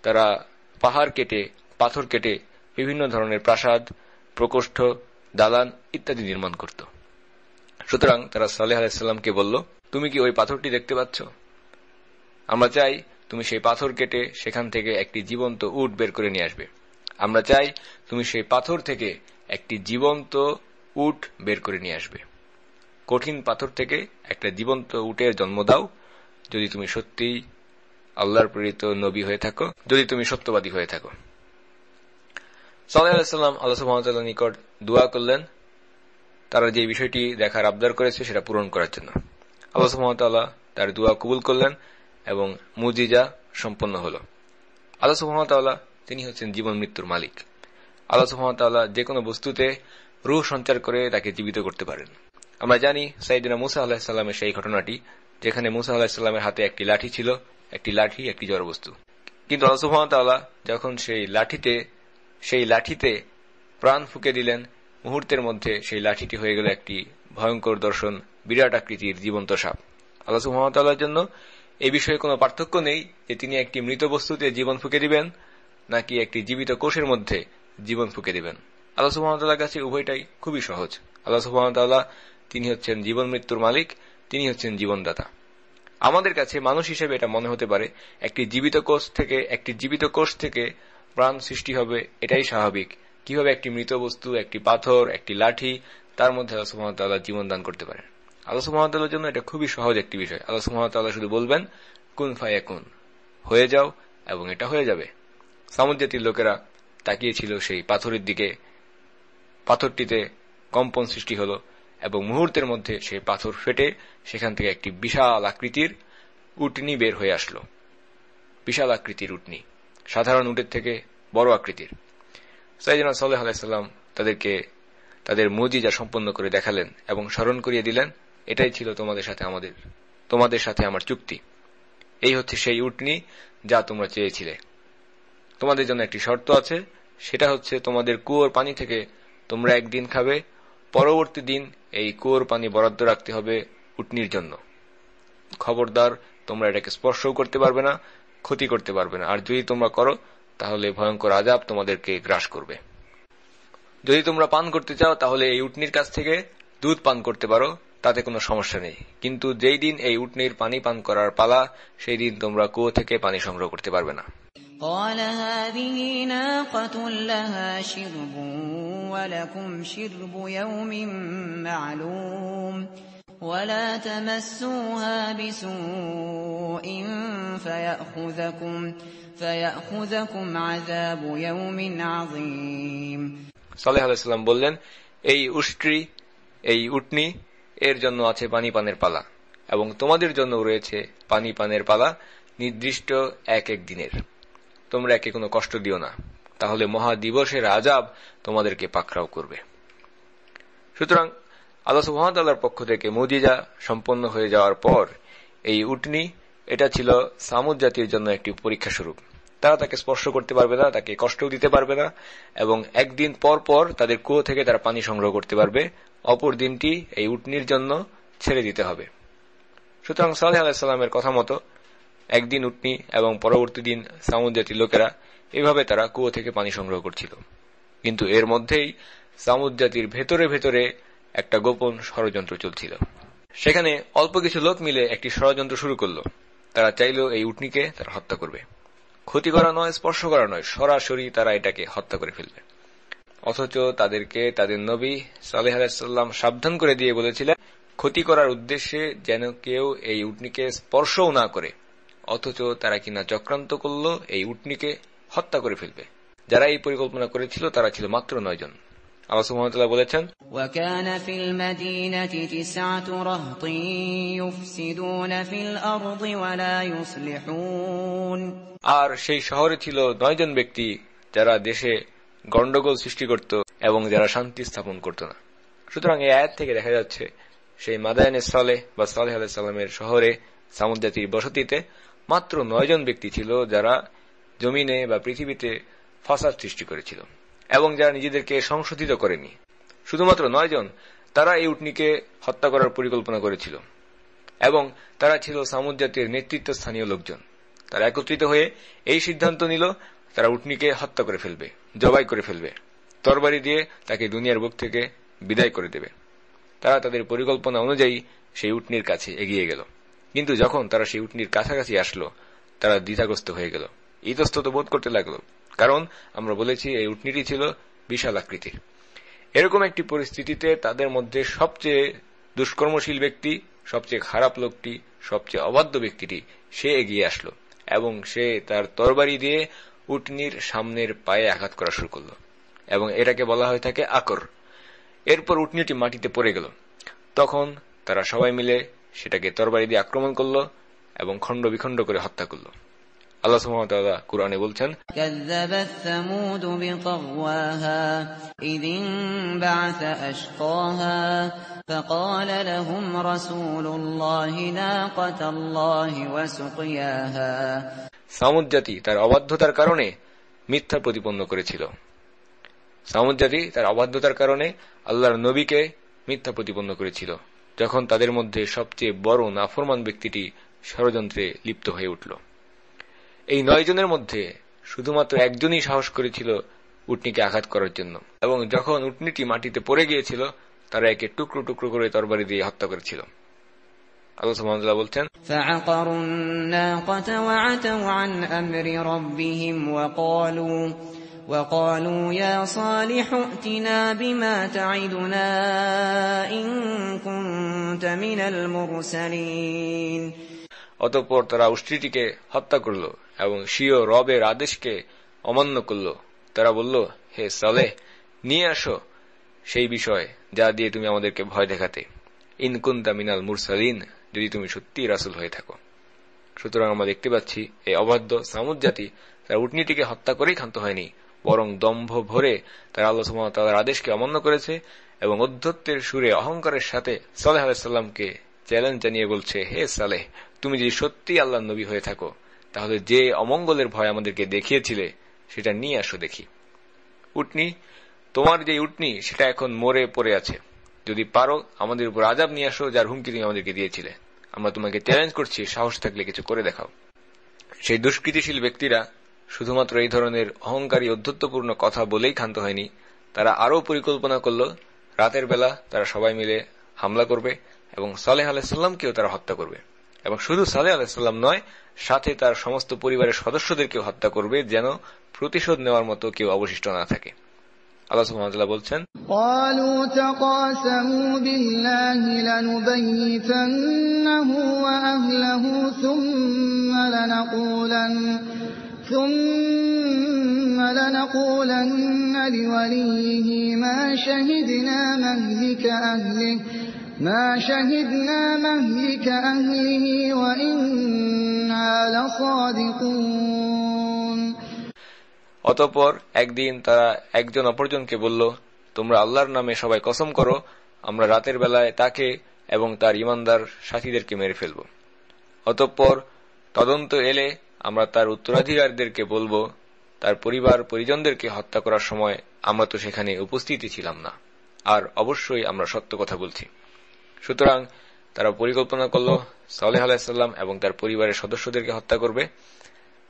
তারা পাহাড় কেটে, পাথর কেটে বিভিন্ন ধরনের প্রাসাদ, প্রকোষ্ঠ, দালান ইত্যাদি নির্মাণ করত। সুতরাং তারা সালেহ আলাইহিস সালামকে বলল, তুমি কি ওই পাথরটি দেখতে পাচ্ছ? আমরা চাই তুমি সেই পাথর কেটে সেখান থেকে একটি জীবন্ত উট বের করে নিয়ে আসবে। আমরা চাই তুমি সেই পাথর থেকে একটি জীবন্ত উট বের করে নিয়ে আসবে। কঠিন পাথর থেকে একটা জীবন্ত উটের জন্ম দাও, যদি তুমি সত্যিই আল্লাহর প্রেরিত নবী হয়ে থাকো, যদি তুমি সত্যবাদী হয়ে থাকো। সালেহ আলাইহিস সালাম আল্লাহ সুবহানাহু ওয়া তাআলার নিকট দোয়া করলেন তারা যে বিষয়টি দেখার আবদার করেছে সেটা পূরণ করার জন্য। আল্লাহ সুবহানাহু ওয়া তাআলা তার দোয়া কবুল করলেন এবং মুজিজা সম্পন্ন হল। আল্লাহ সুবহানাহু ওয়া তাআলা তিনি হচ্ছেন জীবন মৃত্যুর মালিক। আল্লাহ সুবহানাহু ওয়া তাআলা যে কোনো বস্তুতে রূহ সঞ্চার করে তাকে জীবিত করতে পারেন। আমরা জানি সাইয়েদনা মুসা আলাইহিস সালামের সেই ঘটনাটি, যেখানে মুসা আলাইহিস সালামের হাতে একটি লাঠি ছিল, একটি লাঠি একটি জড়বস্তু। কিন্তু আল্লাহ সুবহানাহু ওয়া তাআলা যখন সেই লাঠিতে প্রাণ ফুঁকে দিলেন, মুহূর্তের মধ্যে সেই লাঠিটি হয়ে গেল একটি ভয়ঙ্কর দর্শন, বিরাট আকৃতির জীবন্ত সাপ। আল্লাহ সুবহানাহু ওয়া তাআলার জন্য এই বিষয়ে কোনো পার্থক্য নেই যে তিনি একটি মৃত বস্তুতে জীবন ফুঁকে দিবেন নাকি একটি জীবিত কোষের মধ্যে জীবন ফুঁকে দিবেন। আল্লাহ সুবহানাহু ওয়া তাআলার কাছে উভয়টাই খুবই সহজ। আল্লাহ সুবহানাহু ওয়া তাআলা তিনি হচ্ছেন জীবন মৃত্যুর মালিক, তিনি হচ্ছেন জীবনদাতা। আমাদের কাছে মানুষ হিসেবে এটা মনে হতে পারে একটি জীবিত কোষ থেকে প্রাণ সৃষ্টি হবে, এটাই স্বাভাবিক। কিভাবে একটি মৃত বস্তু, একটি পাথর, একটি লাঠি, তার মধ্যে আল্লাহ সুবহানাহু ওয়া তাআলা জীবন দান করতে পারেন? আল্লাহ সুবহানাহু ওয়া তাআলার জন্য এটা খুবই সহজ একটি বিষয়। আল্লাহ সুবহানাহু ওয়া তাআলা শুধু বলবেন কুন ফায়াকুন, হয়ে যাও, এবং এটা হয়ে যাবে। সামুদ জাতির লোকেরা তাকিয়েছিল সেই পাথরের দিকে। পাথরটিতে কম্পন সৃষ্টি হল এবং মুহূর্তের মধ্যে সেই পাথর ফেটে সেখান থেকে একটি বিশাল আকৃতির উটনী বের হয়ে আসলো। বিশাল আকৃতির উটনী, সাধারণ উটের থেকে বড় আকৃতির। সাইয়েদনা সালেহ আলাইহিস সালাম তাদেরকে তাদের মুজিজা সম্পন্ন করে দেখালেন এবং স্মরণ করিয়ে দিলেন, এটাই ছিল তোমাদের সাথে আমার চুক্তি। এই হচ্ছে সেই উটনী যা তোমরা চেয়েছিলে। তোমাদের জন্য একটি শর্ত আছে, সেটা হচ্ছে তোমাদের কুয়োর পানি থেকে তোমরা একদিন খাবে, পরবর্তী দিন এই কুয়োর পানি বরাদ্দ রাখতে হবে উটনীর জন্য। খবরদার, তোমরা এটাকে স্পর্শও করতে পারবে না, ক্ষতি করতে পারবে না, আর যদি তোমরা করো তাহলে ভয়ঙ্কর আযাব তোমাদেরকে গ্রাস করবে। যদি তোমরা পান করতে চাও তাহলে এই উটনীর কাছ থেকে দুধ পান করতে পারো, তাতে কোনো সমস্যা নেই, কিন্তু যেই দিন এই উটনীর পানি পান করার পালা সেই দিন তোমরা কুয়ো থেকে পানি সংগ্রহ করতে পারবে না। قال هذه ناقة لها شرب ولكم شرب يوم معلوم ولا تمسوها بسوء فيأخذكم عذاب يوم عظيم। সালেহ আলাইহিস সালাম বললেন, এই উটনী এর জন্য আছে পানি পানের পালা এবং তোমাদের জন্য রয়েছে পানি পানের পালা নির্দিষ্ট এক এক দিনের। তোমরা একে কোনো কষ্ট দিও না, তাহলে মহা দিবসের আযাব তোমাদেরকে পাকড়াও করবে। সুতরাং আল্লাহ সুবহানাহু ওয়া তাআলার পক্ষ থেকে মুজিজা সম্পন্ন হয়ে যাওয়ার পর এই উটনী, এটা ছিল সামুদ জাতির জন্য একটি পরীক্ষা স্বরূপ। তারা তাকে স্পর্শ করতে পারবে না, তাকে কষ্টও দিতে পারবে না, এবং একদিন পর পর তাদের কুয়ো থেকে তারা পানি সংগ্রহ করতে পারবে। অপর দিনটি এই উটনীর জন্য ছেড়ে দিতে হবে। সুতরাং সালেহ আলাইহিস সালামের কথা মতো একদিন উটনী এবং পরবর্তী দিন সামুদ জাতির লোকেরা এভাবে তারা কুয়ো থেকে পানি সংগ্রহ করছিল। কিন্তু এর মধ্যেই সামুদ জাতির ভেতরে ভেতরে একটা গোপন ষড়যন্ত্র চলছিল। সেখানে অল্প কিছু লোক মিলে একটি ষড়যন্ত্র শুরু করল। তারা চাইল এই উটনীকে তারা হত্যা করবে, ক্ষতি করা নয়, স্পর্শ করা নয়, সরাসরি তারা এটাকে হত্যা করে ফেলবে। অথচ তাদেরকে তাদের নবী সালেহ আলাইহিস সালাম সাবধান করে দিয়ে বলেছিলেন, ক্ষতি করার উদ্দেশ্যে যেন কেউ এই উটনীকে স্পর্শও না করে। অথচ তারা কিনা চক্রান্ত করল এই উটনীকে হত্যা করে ফেলবে। যারা এই পরিকল্পনা করেছিল তারা ছিল মাত্র 9 জন। আল্লাহ সুবহানাহু ওয়া তাআলা বলেছেন, وَكَانَ فِي الْمَدِينَةِ 9 رَهْطٍ يُفْسِدُونَ فِي الْأَرْضِ وَلَا يُصْلِحُونَ। আর সেই শহরে ছিল 9 জন ব্যক্তি যারা দেশে গন্ডগোল সৃষ্টি করত এবং যারা শান্তি স্থাপন করত না। সুতরাং এই আয়াত থেকে দেখা যাচ্ছে সেই মাদায়েনে সালেহ বা সালেহ আলাইহিস সালামের শহরে সামুদ জাতির বসতিতে মাত্র 9 জন ব্যক্তি ছিল যারা জমিনে বা পৃথিবীতে ফাসাদ সৃষ্টি করেছিল এবং যারা নিজেদেরকে সংশোধিত করেনি। শুধুমাত্র 9 জন, তারা এই উটনীকে হত্যা করার পরিকল্পনা করেছিল এবং তারা ছিল সামুদ জাতির নেতৃত্বস্থানীয় লোকজন। তারা একত্রিত হয়ে এই সিদ্ধান্ত নিল তারা উটনীকে হত্যা করে ফেলবে, জবাই করে ফেলবে, তরবারি দিয়ে তাকে দুনিয়ার বুক থেকে বিদায় করে দেবে। তারা তাদের পরিকল্পনা অনুযায়ী সেই উটনীর কাছে এগিয়ে গেল। কিন্তু যখন তারা সেই উটনীর কাছাকাছি আসলো, তারা দ্বিধাগ্রস্ত হয়ে গেল, ইতস্তত বোধ করতে লাগলো, কারণ আমরা বলেছি এই উটনীটি ছিল বিশাল আকৃতির। এরকম একটি পরিস্থিতিতে তাদের মধ্যে সবচেয়ে দুষ্কর্মশীল ব্যক্তি, সবচেয়ে খারাপ লোকটি, সবচেয়ে অবাধ্য ব্যক্তিটি সে এগিয়ে আসলো এবং সে তার তরবারি দিয়ে উটনীর সামনের পায়ে আঘাত করা শুরু করল এবং এটাকে বলা হয়ে থাকে আকর। এরপর উটনীটি মাটিতে পড়ে গেল। তখন তারা সবাই মিলে সেটাকে তরবারি দিয়ে আক্রমণ করল এবং খণ্ড বিখণ্ড করে হত্যা করল। আল্লাহ সুবহানাহু ওয়া তাআলা কুরআনে বলছেন, كذبت ثمود بطغواها إذ انبعث أشقاها فقال لهم رسول الله ناقة الله وسقياها। সামুদ জাতি তার অবাধ্যতার কারণে মিথ্যা প্রতিপন্ন করেছিল। সামুদ জাতি তার অবাধ্যতার কারণে আল্লাহর নবীকে মিথ্যা প্রতিপন্ন করেছিল, যখন তাদের মধ্যে সবচেয়ে বড় নাফরমান ব্যক্তিটি ষড়যন্ত্রে লিপ্ত হয়ে উঠল। এই 9 জনের মধ্যে শুধুমাত্র একজনই সাহস করেছিল উটনীকে আঘাত করার জন্য, এবং যখন উটনীটি মাটিতে পড়ে গিয়েছিল তারা একে টুকরো টুকরো করে তরবারি দিয়ে হত্যা করেছিল। আল্লাহ সুবহানাহু ওয়া তাআলা বলছেন, فعقروا الناقة وعتوا عن أمر ربهم وقالوا يا صالح ائتنا بما تعدنا إن كنت من المرسلين। অতঃপর তারা উষ্ট্রীটিকে হত্যা করল এবং স্বীয় রবের আদেশকে অমান্য করল তারা বলল, হে সালেহ, নিয়ে আসো সেই বিষয় যা দিয়ে তুমি আমাদেরকে ভয় দেখাতে, ইন কুনতা মিনাল মুরসালিন, যদি তুমি সত্যি রাসূল হয়ে থাকো। সুতরাং আমরা দেখতে পাচ্ছি এই অবাধ্য সামুদ জাতি তারা উটনীটিকে হত্যা করেই ক্ষান্ত হয়নি, বরং দম্ভ ভরে তারা আল্লাহ সুবহানাহু ওয়া তাআলার আদেশকে অমান্য করেছে এবং অধ্যত্বের সুরে অহংকারের সাথে সালেহ আলাইহিস সালামকে চ্যালেঞ্জ জানিয়ে বলছে, হে সালেহ, তুমি যদি সত্যি আল্লাহর নবী হয়ে থাকো তাহলে যে অমঙ্গলের ভয় আমাদেরকে দেখিয়েছিলে সেটা নিয়ে আসো দেখি। উটনী, তোমার যে উটনী সেটা এখন মরে পড়ে আছে, যদি পারো আমাদের উপর আযাব নিয়ে আসো যার হুমকি তুমি আমাদেরকে দিয়েছিলে। আমরা তোমাকে চ্যালেঞ্জ করছি, সাহস থাকলে কিছু করে দেখাও। সেই দুষ্কৃতিশীল ব্যক্তিরা শুধুমাত্র এই ধরনের অহংকারী অধ্যত্বপূর্ণ কথা বলেই ক্ষান্ত হয়নি, তারা আরও পরিকল্পনা করল রাতের বেলা তারা সবাই মিলে হামলা করবে এবং সালেহ আলাইহিস সালামকেও তারা হত্যা করবে, এবং শুধু সালেহ আলাইহিস সালাম নয়, সাথে তার সমস্ত পরিবারের সদস্যদেরকেও হত্যা করবে, যেন প্রতিশোধ নেওয়ার মতো কেউ অবশিষ্ট না থাকে। আল্লাহ সুবহানাহু ওয়া তাআলা বলছেন, قالوا تقاسموا بالله لنبيتنه وأهله ثم لنقولن لوليه ما شهدنا مهلك أهله وإنا لصادقون। অতঃপর একদিন তারা একজন অপরজনকে বলল, তোমরা আল্লাহর নামে সবাই কসম করো, আমরা রাতের বেলায় তাকে এবং তার ঈমানদার সাথীদেরকে মেরে ফেলব। অতঃপর তদন্ত এলে আমরা তার উত্তরাধিকারীদেরকে বলব, তার পরিবার পরিজনদেরকে হত্যা করার সময় আমরা তো সেখানে উপস্থিতই ছিলাম না, আর অবশ্যই আমরা সত্য কথা বলছি। সুতরাং তারা পরিকল্পনা করল সালেহ আলাইহিস সালাম এবং তার পরিবারের সদস্যদেরকে হত্যা করবে,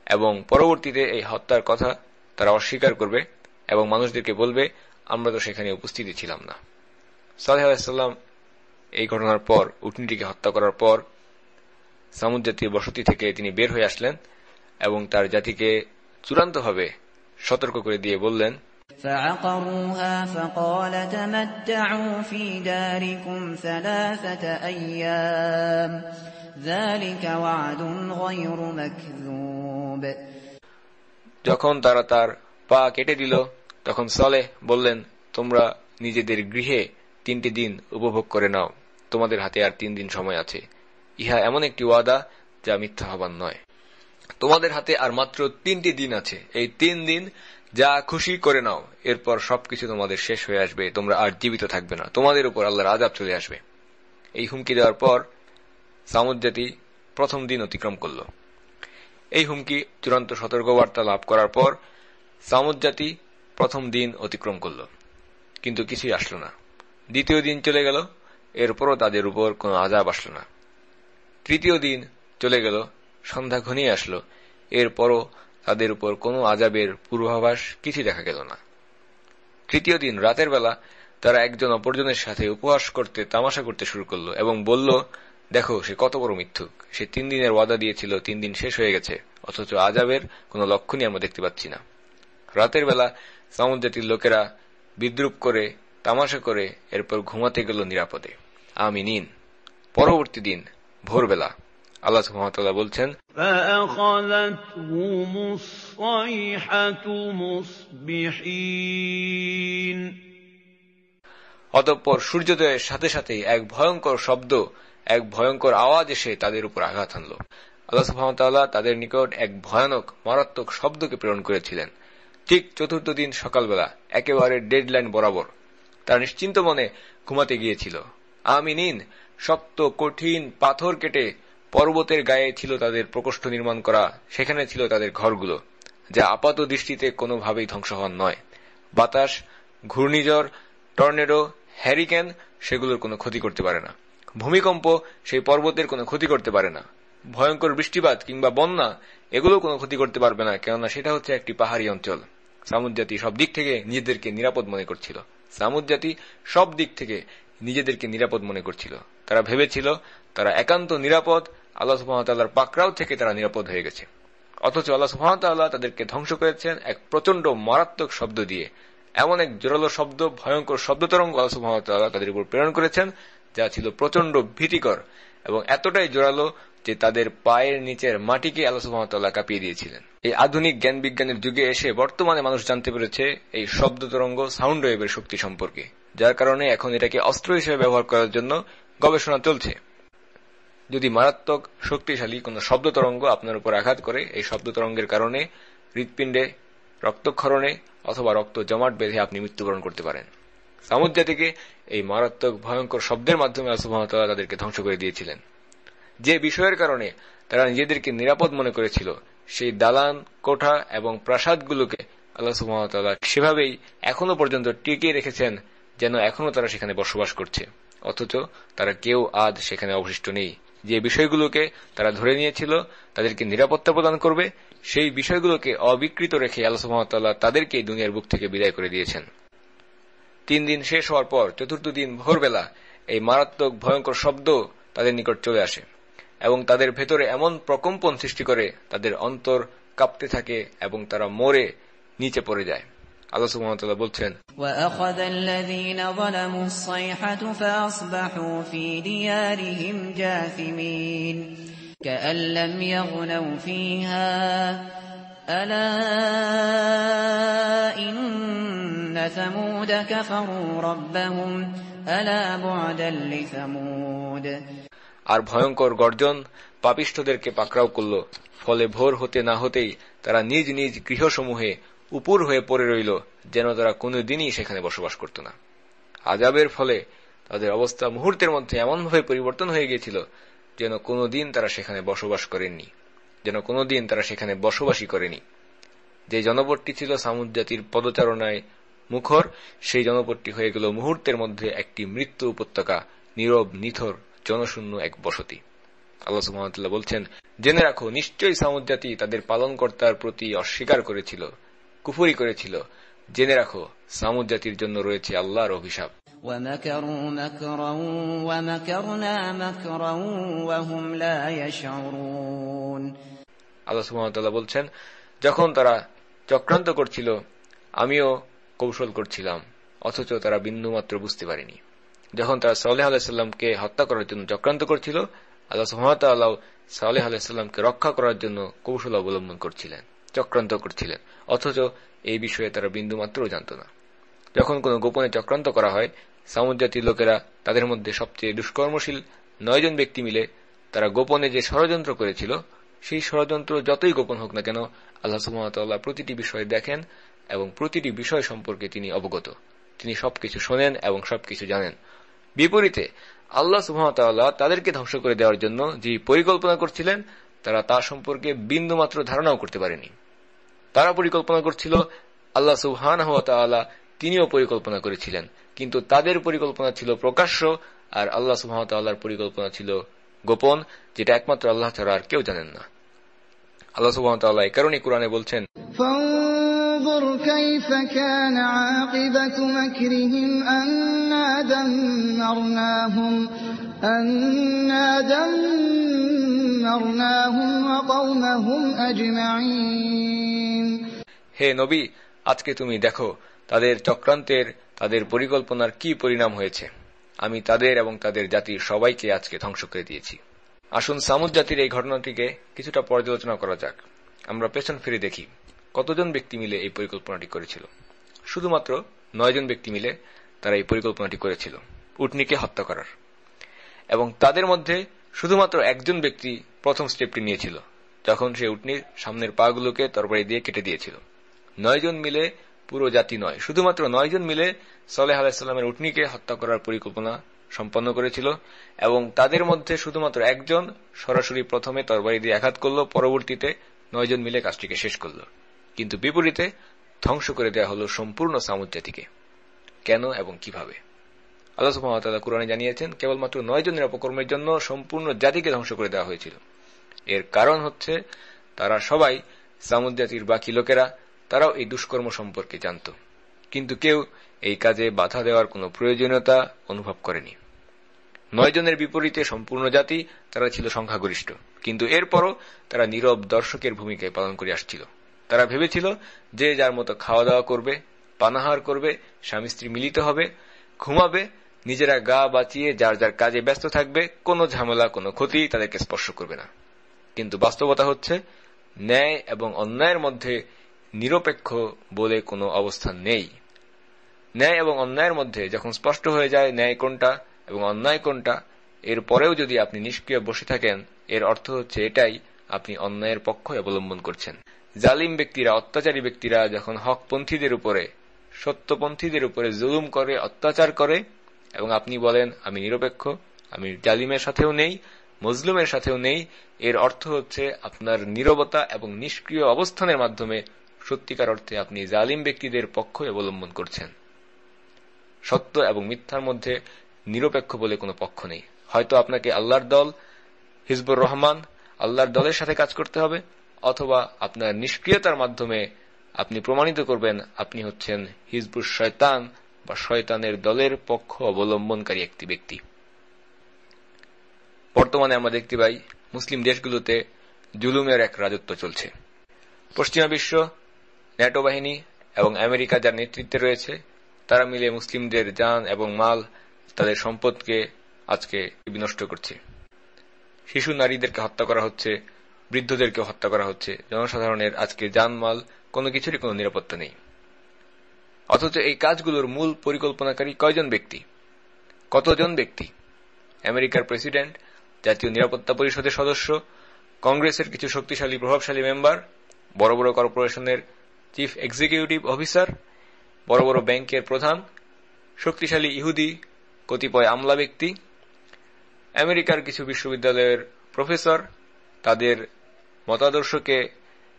এবং পরবর্তীতে এই হত্যার কথা তারা অস্বীকার করবে এবং মানুষদেরকে বলবে, আমরা তো সেখানে উপস্থিতই ছিলাম না। সালেহ আলাইহিস সালাম এই ঘটনার পর, উটনীটিকে হত্যা করার পর, সামুদ জাতির বসতি থেকে তিনি বের হয়ে আসলেন এবং তার জাতিকে চূড়ান্তভাবে সতর্ক করে দিয়ে বললেন, فعقروها فقال تمتعوا في داركم 3 أيام ذلك وعد غير مكذوب। যখন তারা তার পা কেটে দিল তখন সালেহ বললেন, তোমরা নিজেদের গৃহে 3টি দিন উপভোগ করে নাও, তোমাদের হাতে আর 3 দিন সময় আছে। ইহা এমন একটি ওয়াদা যা মিথ্যা হবার নয়। তোমাদের হাতে আর মাত্র 3টি দিন আছে, এই 3 দিন যা খুশি করে নাও, এরপর সবকিছু তোমাদের শেষ হয়ে আসবে, তোমরা আর জীবিত থাকবে না, তোমাদের উপর আল্লাহর আযাব চলে আসবে। এই হুমকি দেওয়ার পর সামুদ জাতি প্রথম দিন অতিক্রম করল। এই হুমকি চূড়ান্ত সতর্কবার্তা লাভ করার পর সামুদ জাতি প্রথম দিন অতিক্রম করল, কিন্তু কিছুই আসলো না। দ্বিতীয় দিন চলে গেল, এরপরও তাদের উপর কোনো আযাব আসলো না। তৃতীয় দিন চলে গেল, সন্ধ্যা ঘনিয়ে আসলো, এরপরও তাদের উপর কোনো আযাবের পূর্বাভাস কিছু দেখা গেল না। তৃতীয় দিন রাতের বেলা তারা একজন অপরজনের সাথে উপহাস করতে, তামাশা করতে শুরু করল এবং বলল, দেখো সে কত বড় মিথ্যুক, সে 3 দিনের ওয়াদা দিয়েছিল, 3 দিন শেষ হয়ে গেছে, অথচ আযাবের কোনো লক্ষণই আমরা দেখতে পাচ্ছি না। রাতের বেলা সামুদ জাতির লোকেরা বিদ্রুপ করে, তামাশা করে এরপর ঘুমাতে গেল নিরাপদে। আমিনিন। পরবর্তী দিন ভোরবেলা আল্লাহ সুবহানাহু ওয়া তাআলা বলছেন, فَأَخَذَتْهُمُ الصَّيْحَةُ مُصْبِحِينَ। অতঃপর সূর্যোদয়ের সাথে সাথে এক ভয়ঙ্কর শব্দ, এক ভয়ঙ্কর আওয়াজ এসে তাদের উপর আঘাত হানল। আল্লাহ সুবহানাহু ওয়া তাআলা তাদের নিকট এক ভয়ানক মারাত্মক শব্দকে প্রেরণ করেছিলেন। ঠিক চতুর্থ দিন সকালবেলা, একেবারে ডেডলাইন বরাবর, তারা নিশ্চিন্ত মনে ঘুমাতে গিয়েছিল। আমিনিন। শক্ত কঠিন পাথর কেটে পর্বতের গায়ে ছিল তাদের প্রকোষ্ঠ নির্মাণ করা, সেখানে ছিল তাদের ঘরগুলো, যা আপাত দৃষ্টিতে কোনোভাবেই ধ্বংস হওয়ার নয়। বাতাস, ঘূর্ণিঝড়, টর্নেডো, হ্যারিকেন সেগুলোর কোনো ক্ষতি করতে পারে না। ভূমিকম্প সেই পর্বতের কোনো ক্ষতি করতে পারে না। ভয়ঙ্কর বৃষ্টিপাত কিংবা বন্যা এগুলো কোনো ক্ষতি করতে পারবে না, কেননা সেটা হচ্ছে একটি পাহাড়ি অঞ্চল। সামুদ জাতি সব দিক থেকে নিজেদেরকে নিরাপদ মনে করছিল। সামুদ জাতি সব দিক থেকে নিজেদেরকে নিরাপদ মনে করছিল। তারা ভেবেছিল তারা একান্ত নিরাপদ, আল্লাহ সুবহানাহু ওয়া তাআলার পাকড়াও থেকে তারা নিরাপদ হয়ে গেছে। অথচ আল্লাহ সুবহানাহু ওয়া তাআলা তাদেরকে ধ্বংস করেছেন এক প্রচন্ড মারাত্মক শব্দ দিয়ে। এমন এক জোরালো শব্দ, ভয়ঙ্কর শব্দতরঙ্গ আল্লাহ সুবহানাহু ওয়া তাআলা তাদের উপর প্রেরণ করেছেন, যা ছিল প্রচন্ড ভীতিকর এবং এতটাই জোরালো যে তাদের পায়ের নিচের মাটিকে আল্লাহ সুবহানাহু ওয়া তাআলা কাঁপিয়ে দিয়েছিলেন। এই আধুনিক জ্ঞান বিজ্ঞানের যুগে এসে বর্তমানে মানুষ জানতে পেরেছে এই শব্দ তরঙ্গ, সাউন্ড ওয়েভের শক্তি সম্পর্কে, যার কারণে এখন এটাকে অস্ত্র হিসেবে ব্যবহার করার জন্য গবেষণা চলছে। যদি মারাত্মক শক্তিশালী কোন শব্দ তরঙ্গ আপনার উপর আঘাত করে, এই শব্দ তরঙ্গের কারণে হৃৎপিণ্ডে রক্তক্ষরণে অথবা রক্ত জমাট বেঁধে আপনি মৃত্যুবরণ করতে পারেন। সামুদ জাতিকে এই মারাত্মক ভয়ঙ্কর শব্দের মাধ্যমে আল্লাহ সুবহানাহু ওয়া তাআলা তাদেরকে ধ্বংস করে দিয়েছিলেন। যে বিষয়ের কারণে তারা নিজেদেরকে নিরাপদ মনে করেছিল, সেই দালান, কোঠা এবং প্রাসাদগুলোকে আল্লাহ সুবহানাহু ওয়া তাআলা সেভাবেই এখনো পর্যন্ত টিকিয়ে রেখেছেন, যেন এখনো তারা সেখানে বসবাস করছে, অথচ তারা কেউ আজ সেখানে অবশিষ্ট নেই। যে বিষয়গুলোকে তারা ধরে নিয়েছিল তাদেরকে নিরাপত্তা প্রদান করবে, সেই বিষয়গুলোকে অবিকৃত রেখে আল্লাহ সুবহানাহু ওয়া তাআলা তাদেরকে দুনিয়ার বুক থেকে বিদায় করে দিয়েছেন। 3 দিন শেষ হওয়ার পর চতুর্থ দিন ভোরবেলা এই মারাত্মক ভয়ঙ্কর শব্দ তাদের নিকট চলে আসে এবং তাদের ভেতরে এমন প্রকম্পন সৃষ্টি করে, তাদের অন্তর কাঁপতে থাকে এবং তারা মরে নিচে পড়ে যায়। আল্লাহ সুবহানাহু ওয়া তাআলা বলছেন, وَأَخَذَ الَّذِينَ ظَلَمُوا الصَّيْحَةُ فَأَصْبَحُوا فِي دِيَارِهِمْ جَاثِمِينَ كَأَن لَّمْ يَغْنَوْا فِيهَا أَلَا إِنَّ ثَمُودَ كَفَرُوا رَبَّهُمْ أَلَا بُعْدًا لِثَمُودَ। আর ভয়ঙ্কর গর্জন পাপিষ্ঠদেরকে পাকড়াও করল, ফলে ভোর হতে না হতেই তারা নিজ নিজ গৃহসমূহে উপুর হয়ে পড়ে রইল, যেন তারা কোনোদিনই সেখানে বসবাস করত না। আযাবের ফলে তাদের অবস্থা মুহূর্তের মধ্যে এমনভাবে পরিবর্তন হয়ে গিয়েছিল যেন কোনোদিন তারা সেখানে বসবাস করেননি, যেন কোনোদিন তারা সেখানে বসবাসই করেনি। যে জনপদটি ছিল সামুদ জাতির পদচারণায় মুখর, সেই জনপদটি হয়ে গেল মুহূর্তের মধ্যে একটি মৃত্যু উপত্যকা, নীরব নিথর জনশূন্য এক বসতি। আল্লাহ সুবহানাহু ওয়া তাআলা বলছেন, জেনে রাখো, নিশ্চয়ই সামুদ জাতি তাদের পালনকর্তার প্রতি অস্বীকার করেছিল, কুফরি করেছিল। জেনে রাখো, সামুদ জাতির জন্য রয়েছে আল্লাহর অভিশাপ। وَمَكَرُوا مَكْرًا وَمَكَرْنَا مَكْرًا وَهُمْ لَا يَشْعُرُونَ। আল্লাহ সুবহানাহু ওয়া তাআলা বলছেন, যখন তারা চক্রান্ত করছিল, আমিও কৌশল করছিলাম, অথচ তারা বিন্দুমাত্র বুঝতে পারেনি। যখন তারা সালেহ আলাইহিস সালামকে হত্যা করার জন্য চক্রান্ত করছিল, আল্লাহ সুবহানাহু ওয়া তাআলা সালেহ আলাইহিস সালামকে রক্ষা করার জন্য কৌশল অবলম্বন করছিলেন, চক্রান্ত করছিলেন, অথচ এই বিষয়ে তারা বিন্দুমাত্রও জানত না। যখন কোনো গোপনে চক্রান্ত করা হয়, সামুদ জাতির লোকেরা তাদের মধ্যে সবচেয়ে দুষ্কর্মশীল 9 জন ব্যক্তি মিলে তারা গোপনে যে ষড়যন্ত্র করেছিল, সেই ষড়যন্ত্র যতই গোপন হোক না কেন, আল্লাহ সুবহানাহু ওয়া তাআলা প্রতিটি বিষয় দেখেন এবং প্রতিটি বিষয় সম্পর্কে তিনি অবগত, তিনি সবকিছু শোনেন এবং সবকিছু জানেন। বিপরীতে আল্লাহ সুবহানাহু ওয়া তাআলা তাদেরকে ধ্বংস করে দেওয়ার জন্য যে পরিকল্পনা করছিলেন, তারা তা সম্পর্কে বিন্দুমাত্র ধারণাও করতে পারেনি। তারা পরিকল্পনা করছিল, আল্লাহ সুবহানাহু ওয়া তাআলা তিনিও পরিকল্পনা করেছিলেন, কিন্তু তাদের পরিকল্পনা ছিল প্রকাশ্য, আর আল্লাহ সুবহানাহু ওয়া তাআলার পরিকল্পনা ছিল গোপন, যেটা একমাত্র আল্লাহ ছাড়া আর কেউ জানেন না। আল্লাহ সুবহানাহু ওয়া তাআলা এই কারণে কুরআনে বলছেন, فانظر كيف كان عاقبة مكرهم أنا دمرناهم وقومهم أجمعين। হে নবী, আজকে তুমি দেখো তাদের চক্রান্তের, তাদের পরিকল্পনার কি পরিণাম হয়েছে। আমি তাদের এবং তাদের জাতির সবাইকে আজকে ধ্বংস করে দিয়েছি। আসুন সামুদ জাতির এই ঘটনাটিকে কিছুটা পর্যালোচনা করা যাক। আমরা পেছন ফিরে দেখি কতজন ব্যক্তি মিলে এই পরিকল্পনাটি করেছিল। শুধুমাত্র 9 জন ব্যক্তি মিলে তারা এই পরিকল্পনাটি করেছিল উটনীকে হত্যা করার, এবং তাদের মধ্যে শুধুমাত্র একজন ব্যক্তি প্রথম স্টেপটি নিয়েছিল, যখন সে উটনীর সামনের পাগুলোকে তরবারি দিয়ে কেটে দিয়েছিল। 9 জন মিলে, পুরো জাতি নয়, শুধুমাত্র 9 জন মিলে সালেহ আলাইহিস সালামের উটনীকে হত্যা করার পরিকল্পনা সম্পন্ন করেছিল, এবং তাদের মধ্যে শুধুমাত্র একজন সরাসরি প্রথমে তরবারি দিয়ে আঘাত করল, পরবর্তীতে 9 জন মিলে কাজটিকে শেষ করল। কিন্তু বিপরীতে ধ্বংস করে দেওয়া হল সম্পূর্ণ সামুদ জাতিকে। কেন এবং কিভাবে? আল্লাহ সুবহানাহু ওয়া তাআলা কুরআনে জানিয়েছেন, কেবলমাত্র 9 জনের অপকর্মের জন্য সম্পূর্ণ জাতিকে ধ্বংস করে দেওয়া হয়েছিল। এর কারণ হচ্ছে, তারা সবাই, সামুদ জাতির বাকি লোকেরা, তারাও এই দুষ্কর্ম সম্পর্কে জানত, কিন্তু কেউ এই কাজে বাধা দেওয়ার কোনো প্রয়োজনীয়তা অনুভব করেনি। 9 জনের বিপরীতে সম্পূর্ণ জাতি, তারা ছিল সংখ্যাগরিষ্ঠ, কিন্তু এরপরও তারা নীরব দর্শকের ভূমিকায় পালন করে আসছিল। তারা ভেবেছিল যে যার মতো খাওয়া দাওয়া করবে, পানাহার করবে, স্বামী স্ত্রী মিলিত হবে, ঘুমাবে, নিজেরা গা বাঁচিয়ে যার যার কাজে ব্যস্ত থাকবে, কোনো ঝামেলা, কোনো ক্ষতি তাদেরকে স্পর্শ করবে না। কিন্তু বাস্তবতা হচ্ছে ন্যায় এবং অন্যায়ের মধ্যে নিরপেক্ষ বলে কোনো অবস্থান নেই। ন্যায় এবং অন্যায়ের মধ্যে যখন স্পষ্ট হয়ে যায় ন্যায় কোনটা এবং অন্যায় কোনটা, এর পরেও যদি আপনি নিষ্ক্রিয় বসে থাকেন, এর অর্থ হচ্ছে এটাই আপনি অন্যায়ের পক্ষ অবলম্বন করছেন। জালিম ব্যক্তিরা, অত্যাচারী ব্যক্তিরা যখন হকপন্থীদের উপরে, সত্যপন্থীদের উপরে জুলুম করে, অত্যাচার করে, এবং আপনি বলেন আমি নিরপেক্ষ, আমি জালিমের সাথেও নেই, মজলুমের সাথেও নেই, এর অর্থ হচ্ছে আপনার নীরবতা এবং নিষ্ক্রিয় অবস্থানের মাধ্যমে সত্যিকার অর্থে আপনি জালিম ব্যক্তিদের পক্ষ অবলম্বন করছেন। সত্য এবং মিথ্যার মধ্যে নিরপেক্ষ বলে কোনো পক্ষ নেই। হয়তো আপনাকে আল্লাহর দল, হিজবুর রহমান, আল্লাহর দলের সাথে কাজ করতে হবে, অথবা আপনার নিষ্ক্রিয়তার মাধ্যমে আপনি প্রমাণিত করবেন আপনি হচ্ছেন হিজবুর শয়তান বা শয়তানের দলের পক্ষ অবলম্বনকারী একটি ব্যক্তি। বর্তমানে আমরা দেখতে পাই মুসলিম দেশগুলোতে জুলুমের এক রাজত্ব চলছে। পশ্চিমা বিশ্ব, ন্যাটো বাহিনী এবং আমেরিকা যার নেতৃত্বে রয়েছে, তারা মিলে মুসলিমদের জান এবং মাল, তাদের সম্পদকে আজকে বিনষ্ট করছে। শিশু নারীদেরকে হত্যা করা হচ্ছে, বৃদ্ধদেরকে হত্যা করা হচ্ছে। জনসাধারণের আজকে জানমাল কোনো কিছুরই কোনো নিরাপত্তা নেই। অথচ এই কাজগুলোর মূল পরিকল্পনাকারী কয়জন ব্যক্তি, কতজন ব্যক্তি? আমেরিকার প্রেসিডেন্ট, জাতীয় নিরাপত্তা পরিষদের সদস্য, কংগ্রেসের কিছু শক্তিশালী প্রভাবশালী মেম্বার, বড় বড় কর্পোরেশনের চিফ এক্সিকিউটিভ অফিসার, বড় বড় ব্যাংকের প্রধান, শক্তিশালী ইহুদি কতিপয় আমলা ব্যক্তি, আমেরিকার কিছু বিশ্ববিদ্যালয়ের প্রফেসর, তাদের মতাদর্শকে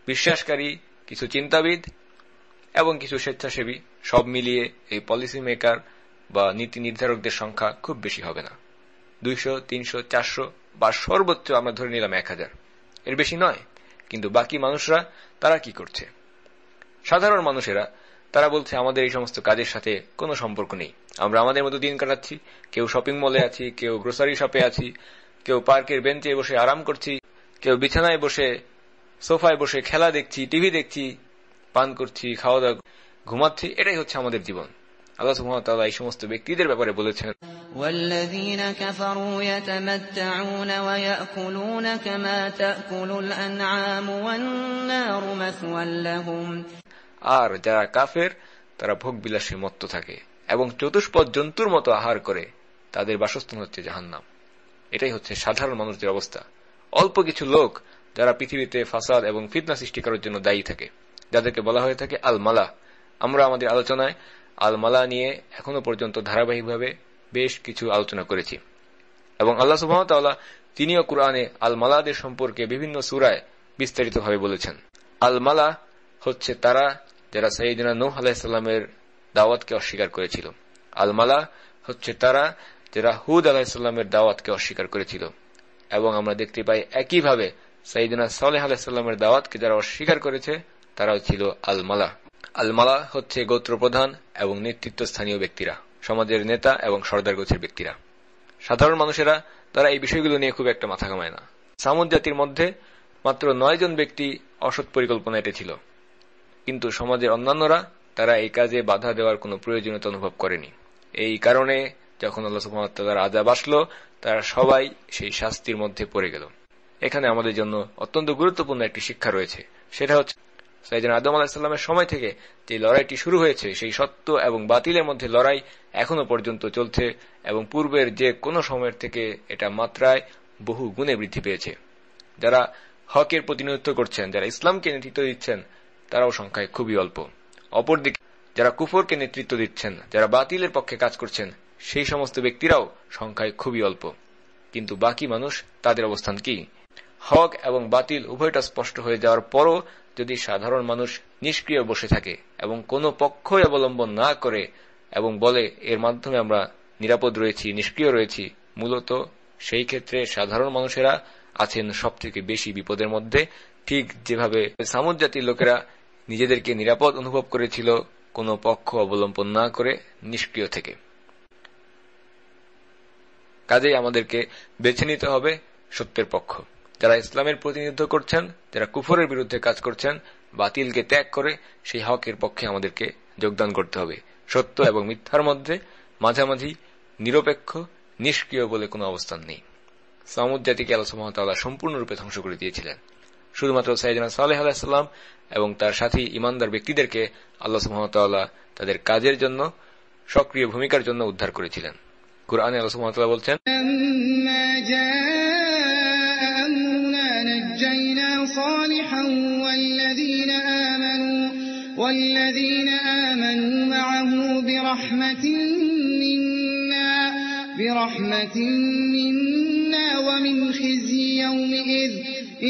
বিশ্বাসকারী কিছু চিন্তাবিদ এবং কিছু স্বেচ্ছাসেবী, সব মিলিয়ে এই পলিসি মেকার বা নীতি নির্ধারকদের সংখ্যা খুব বেশি হবে না। 200, 300, 400 বা সর্বোচ্চ আমরা ধরে নিলাম 1000, এর বেশি নয়। কিন্তু বাকি মানুষরা তারা কি করছে? সাধারণ মানুষেরা তারা বলছে আমাদের এই সমস্ত কাজের সাথে কোনো সম্পর্ক নেই, আমরা আমাদের মতো দিন কাটাচ্ছি। কেউ শপিং মলে আছি, কেউ গ্রোসারি শপে আছি, কেউ পার্কের বেঞ্চে বসে আরাম করছি, কেউ বিছানায় বসে, সোফায় বসে খেলা দেখছি, টিভি দেখছি, পান করছি, খাওয়া দাওয়া, ঘুমাচ্ছি, এটাই হচ্ছে আমাদের জীবন। আল্লাহ সুবহানাহু ওয়া তাআলা এই সমস্ত ব্যক্তিদের ব্যাপারে বলেছেন, والذين كفروا يتمتعون ويأكلون كما تأكل الأنعام والنار مثوى لهم। আর যারা কাফের তারা ভোগ বিলাসে মত্ত থাকে এবং চতুষ্পদ জন্তুর মতো আহার করে, তাদের বাসস্থান হচ্ছে জাহান্নাম। এটাই হচ্ছে সাধারণ মানুষদের অবস্থা। অল্প কিছু লোক যারা পৃথিবীতে ফাসাদ এবং ফিতনা সৃষ্টি করার জন্য দায়ী থাকে, যাদেরকে বলা হয়ে থাকে আল মালা। আমরা আমাদের আলোচনায় আল মালা নিয়ে এখনো পর্যন্ত ধারাবাহিকভাবে বেশ কিছু আলোচনা করেছি এবং আল্লাহ সুবহানাহু ওয়া তাআলা তিনিও কুরআনে আল মালাদের সম্পর্কে বিভিন্ন সূরায় বিস্তারিতভাবে বলেছেন। আল মালা হচ্ছে তারা যারা সাইয়েদনা নূহ আলাইহিস সালামের দাওয়াতকে অস্বীকার করেছিল। আল মালা হচ্ছে তারা যারা হুদ আলাইহিস সালামের দাওয়াতকে অস্বীকার করেছিল। এবং আমরা দেখতে পাই একইভাবে সাইয়েদনা সালেহ আলাইহিস সালামের দাওয়াতকে যারা অস্বীকার করেছে তারাও ছিল আল মালা। আল মালা হচ্ছে গোত্রপ্রধান এবং নেতৃত্বস্থানীয় ব্যক্তিরা, সমাজের নেতা এবং সর্দার গোছের ব্যক্তিরা। সাধারণ মানুষেরা তারা এই বিষয়গুলো নিয়ে খুব একটা মাথা ঘামায় না। সামুদ জাতির মধ্যে মাত্র 9 জন ব্যক্তি অসৎ পরিকল্পনা এটা ছিল, কিন্তু সমাজের অন্যান্যরা তারা এই কাজে বাধা দেওয়ার কোনো প্রয়োজনীয়তা অনুভব করেনি। এই কারণে যখন আল্লাহ সুবহানাহু ওয়া তাআলার আযাব আসলো, তারা সবাই সেই শাস্তির মধ্যে পড়ে গেল। এখানে আমাদের জন্য অত্যন্ত গুরুত্বপূর্ণ একটি শিক্ষা রয়েছে, সেটা হচ্ছে সাইয়েদনা আদম আলাইহিস সালামের সময় থেকে যে লড়াইটি শুরু হয়েছে, সেই সত্য এবং বাতিলের মধ্যে লড়াই এখনো পর্যন্ত চলছে এবং পূর্বের যে কোনো সময়ের থেকে এটা মাত্রায় বহু গুণে বৃদ্ধি পেয়েছে। যারা হকের প্রতিনিধিত্ব করছেন, যারা ইসলামকে নেতৃত্ব দিচ্ছেন, তারাও সংখ্যায় খুবই অল্প। অপরদিকে যারা কুফরকে নেতৃত্ব দিচ্ছেন, যারা বাতিলের পক্ষে কাজ করছেন, সেই সমস্ত ব্যক্তিরাও সংখ্যায় খুবই অল্প। কিন্তু বাকি মানুষ, তাদের অবস্থান কি? হক এবং বাতিল উভয়টা স্পষ্ট হয়ে যাওয়ার পরও যদি সাধারণ মানুষ নিষ্ক্রিয় বসে থাকে এবং কোনো পক্ষই অবলম্বন না করে এবং বলে এর মাধ্যমে আমরা নিরাপদ রয়েছি, নিষ্ক্রিয় রয়েছি, মূলত সেই ক্ষেত্রে সাধারণ মানুষেরা আছেন সবথেকে বেশি বিপদের মধ্যে। ঠিক যেভাবে সামুদ জাতির লোকেরা নিজেদেরকে নিরাপদ অনুভব করেছিল কোনো পক্ষ অবলম্বন না করে, নিষ্ক্রিয় থেকে। কাজেই আমাদেরকে বেছে নিতে হবে সত্যের পক্ষ। যারা ইসলামের প্রতিনিধিত্ব করছেন, যারা কুফরের বিরুদ্ধে কাজ করছেন, বাতিলকে ত্যাগ করে সেই হকের পক্ষে আমাদেরকে যোগদান করতে হবে। সত্য এবং মিথ্যার মধ্যে মাঝামাঝি নিরপেক্ষ, নিষ্ক্রিয় বলে কোনো অবস্থান নেই। সামুদ জাতিকে আল্লাহ সুবহানাহু ওয়া তাআলা সম্পূর্ণরূপে ধ্বংস করে দিয়েছিলেন। শুধুমাত্র সাইয়েদনা সালেহ আলাইহিস সালাম এবং তার সাথী ঈমানদার ব্যক্তিদেরকে আল্লাহ সুবহানাহু ওয়া তাআলা তাদের কাজের জন্য, সক্রিয় ভূমিকার জন্য উদ্ধার করেছিলেন। কুরআনে আল্লাহ সুবহানাহু ওয়া তাআলা বলছেন, والذين آمنوا معه برحمة منا ومن خزي يومئذ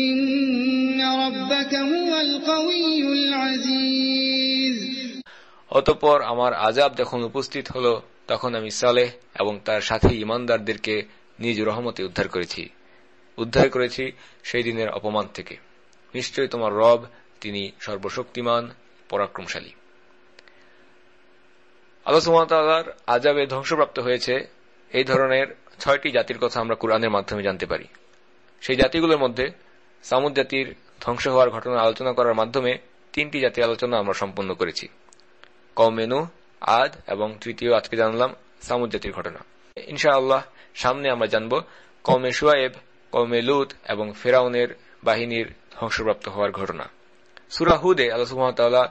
إن ربك هو القوي العزيز। অতঃপর আমার আযাব যখন উপস্থিত হল, তখন আমি সালেহ এবং তার সাথী ঈমানদারদেরকে নিজ রহমতে উদ্ধার করেছি সেই দিনের অপমান থেকে। নিশ্চয়ই তোমার রব, তিনি সর্বশক্তিমান, পরাক্রমশালী। আল্লাহ সুবহানাহু ওয়া তাআলার আযাবে ধ্বংসপ্রাপ্ত হয়েছে এই ধরনের 6টি জাতির কথা আমরা কুরআনের মাধ্যমে জানতে পারি। সেই জাতিগুলোর মধ্যে সামুদ জাতির ধ্বংস হওয়ার ঘটনা আলোচনা করার মাধ্যমে 3টি জাতির আলোচনা আমরা সম্পন্ন করেছি, কওমে নূহ, আদ এবং তৃতীয় আজকে জানলাম সামুদ জাতির ঘটনা। ইনশাআল্লাহ সামনে আমরা জানব কওমে শুআয়ব, কওমে লূত এবং ফেরাউনের বাহিনীর ধ্বংসপ্রাপ্ত হওয়ার ঘটনা। সূরা হুদে আল্লাহ সুবহানাহু ওয়া তাআলা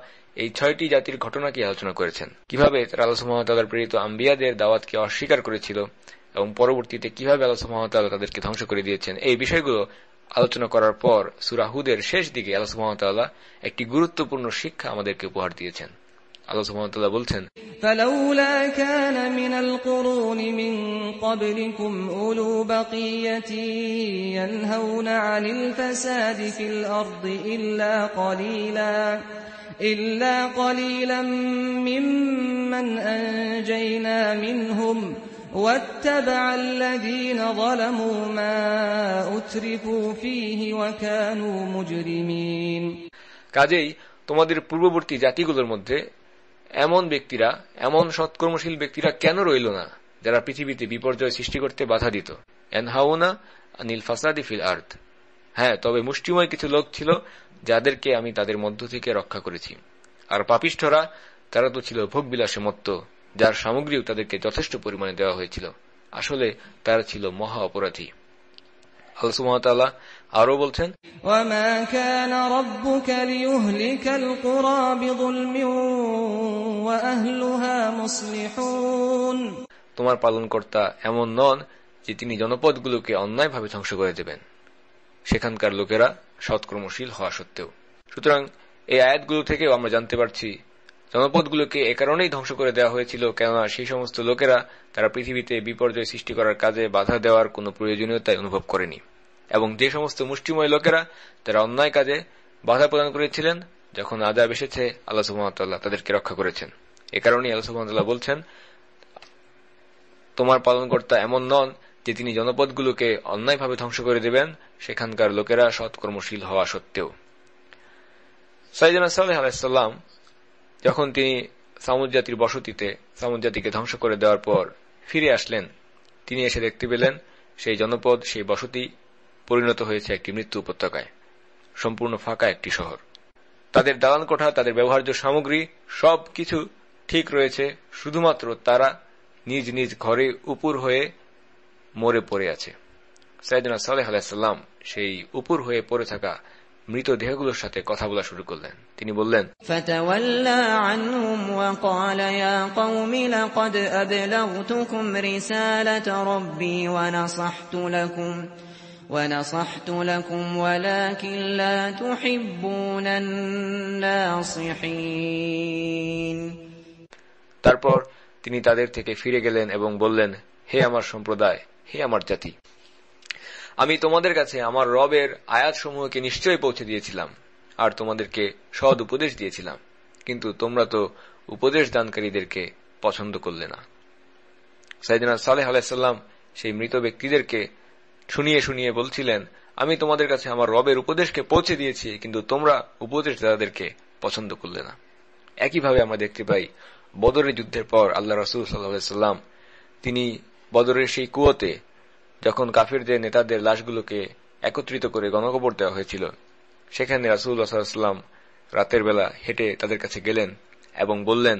এই 6টি জাতির ঘটনাকে আলোচনা করেছেন, কিভাবে তারা আল্লাহ সুবহানাহু ওয়া তাআলার প্রেরিত আম্বিয়াদের দাওয়াতকে অস্বীকার করেছিল এবং পরবর্তীতে কিভাবে আল্লাহ সুবহানাহু ওয়া তাআলা তাদেরকে ধ্বংস করে দিয়েছেন। এই বিষয়গুলো আলোচনা করার পর সূরা হুদের শেষ দিকে আল্লাহ সুবহানাহু ওয়া তাআলা একটি গুরুত্বপূর্ণ শিক্ষা আমাদেরকে উপহার দিয়েছেন। আল্লাহ সুবহানাহু ওয়া তাআলা বলছেন, فلولا كان من القرون من قبلكم أولو بقية ينهون عن الفساد في الأرض إلا قليلا ممن أنجينا منهم واتبع الذين ظلموا ما أترفوا فيه وكانوا مجرمين। কাজেই তোমাদের পূর্ববর্তী জাতিগুলোর মধ্যে এমন ব্যক্তিরা, এমন সৎকর্মশীল ব্যক্তিরা কেন রইল না, যারা পৃথিবীতে বিপর্যয় সৃষ্টি করতে বাধা দিত। ইয়ানহাউনা আনিল ফাসাদি ফিল আরদ। হ্যাঁ, তবে মুষ্টিময় কিছু লোক ছিল যাদেরকে আমি তাদের মধ্য থেকে রক্ষা করেছি। আর পাপিষ্ঠরা, তারা তো ছিল ভোগবিলাসে মত্ত, যার সামগ্রীও তাদেরকে যথেষ্ট পরিমাণে দেওয়া হয়েছিল। আসলে তারা ছিল মহা অপরাধী। আল্লাহ সুবহানাহু ওয়া তাআলা আরো বলছেন, ওয়ামা কানা রাব্বুকা লিয়ুহলিকাল কুরা বিযুলমিন ওয়া আহলুহা মুসলিহুন। তোমার পালনকর্তা এমন নন যে তিনি জনপদগুলোকে অন্যায়ভাবে ধ্বংস করে দেবেন, সেখানকার লোকেরা সৎকর্মশীল হওয়া সত্ত্বেও। সুতরাং এই আয়াতগুলো থেকেও আমরা জানতে পারছি জনপদগুলোকে এ কারণেই ধ্বংস করে দেওয়া হয়েছিল, কেননা সেই সমস্ত লোকেরা তারা পৃথিবীতে বিপর্যয় সৃষ্টি করার কাজে বাধা দেওয়ার কোন প্রয়োজনীয়তা অনুভব করেনি, এবং যে সমস্ত মুষ্টিময় লোকেরা তারা অন্যায় কাজে বাধা প্রদান করেছিলেন, যখন আযাব এসেছে আল্লাহ সুবহানাহু ওয়া তাআলা তাদেরকে রক্ষা করেছেন। এ কারণেই আল্লাহ সুবহানাহু ওয়া তাআলা বলছেন, তোমার পালনকর্তা এমন নন যে তিনি জনপদগুলোকে অন্যায়ভাবে ধ্বংস করে দেবেন, সেখানকার লোকেরা সৎকর্মশীল হওয়া সত্ত্বেও। সাইয়েদনা সালেহ আলাইহিস সালাম যখন তিনি সামুদ জাতির বসতিতে সামুদ জাতিকে ধ্বংস করে দেওয়ার পর ফিরে আসলেন, তিনি এসে দেখতে পেলেন সেই জনপদ, সেই বসতি পরিণত হয়েছে একটি মৃত্যু উপত্যকায়, সম্পূর্ণ ফাঁকা একটি শহর। তাদের দালান কোঠা, তাদের ব্যবহার্য সামগ্রী সবকিছু ঠিক রয়েছে, শুধুমাত্র তারা নিজ নিজ ঘরে উপুর হয়ে মরে পড়ে আছে। সাইয়েদনা সালেহ আলাইহিস সালাম সেই উপুর হয়ে পড়ে থাকা মৃত দেহগুলোর সাথে কথা বলা শুরু করলেন। তিনি বললেন, ফাতাওয়াল্লা আনহুম ওয়া ক্বালা ইয়া কওমি লাকাদ আবলাগতুকুম রিসালাতা রাব্বি ওয়া নাসাহতু লাকুম ওয়ালাকিন লা তুহিব্বুনান নাসিহিন। তারপর তিনি তাদের থেকে ফিরে গেলেন এবং বললেন, হে আমার সম্প্রদায়, হে আমার জাতি, আমি তোমাদের কাছে আমার রবের আয়াতসমূহকে নিশ্চয়ই পৌঁছে দিয়েছিলাম আর তোমাদেরকে সৎ উপদেশ দিয়েছিলাম, কিন্তু তোমরা তো উপদেশ দানকারীদেরকে পছন্দ করলে না। সাইয়েদনা সালেহ আলাইহিস সালাম সেই মৃত ব্যক্তিদেরকে শুনিয়ে শুনিয়ে বলছিলেন, আমি তোমাদের কাছে আমার রবের উপদেশকে পৌঁছে দিয়েছি, কিন্তু তোমরা উপদেশদাতাদেরকে পছন্দ করলে না। একইভাবে আমরা দেখতে পাই বদরের যুদ্ধের পর আল্লাহ রাসূল সাল্লাল্লাহু আলাইহি ওয়াসাল্লাম তিনি বদরের সেই কুয়োতে যখন কাফিরদের নেতাদের লাশগুলোকে একত্রিত করে গণকবর দেওয়া হয়েছিল, সেখানে রাসূলুল্লাহ সাল্লাল্লাহু আলাইহি ওয়াসাল্লাম রাতের বেলা হেঁটে তাদের কাছে গেলেন এবং বললেন,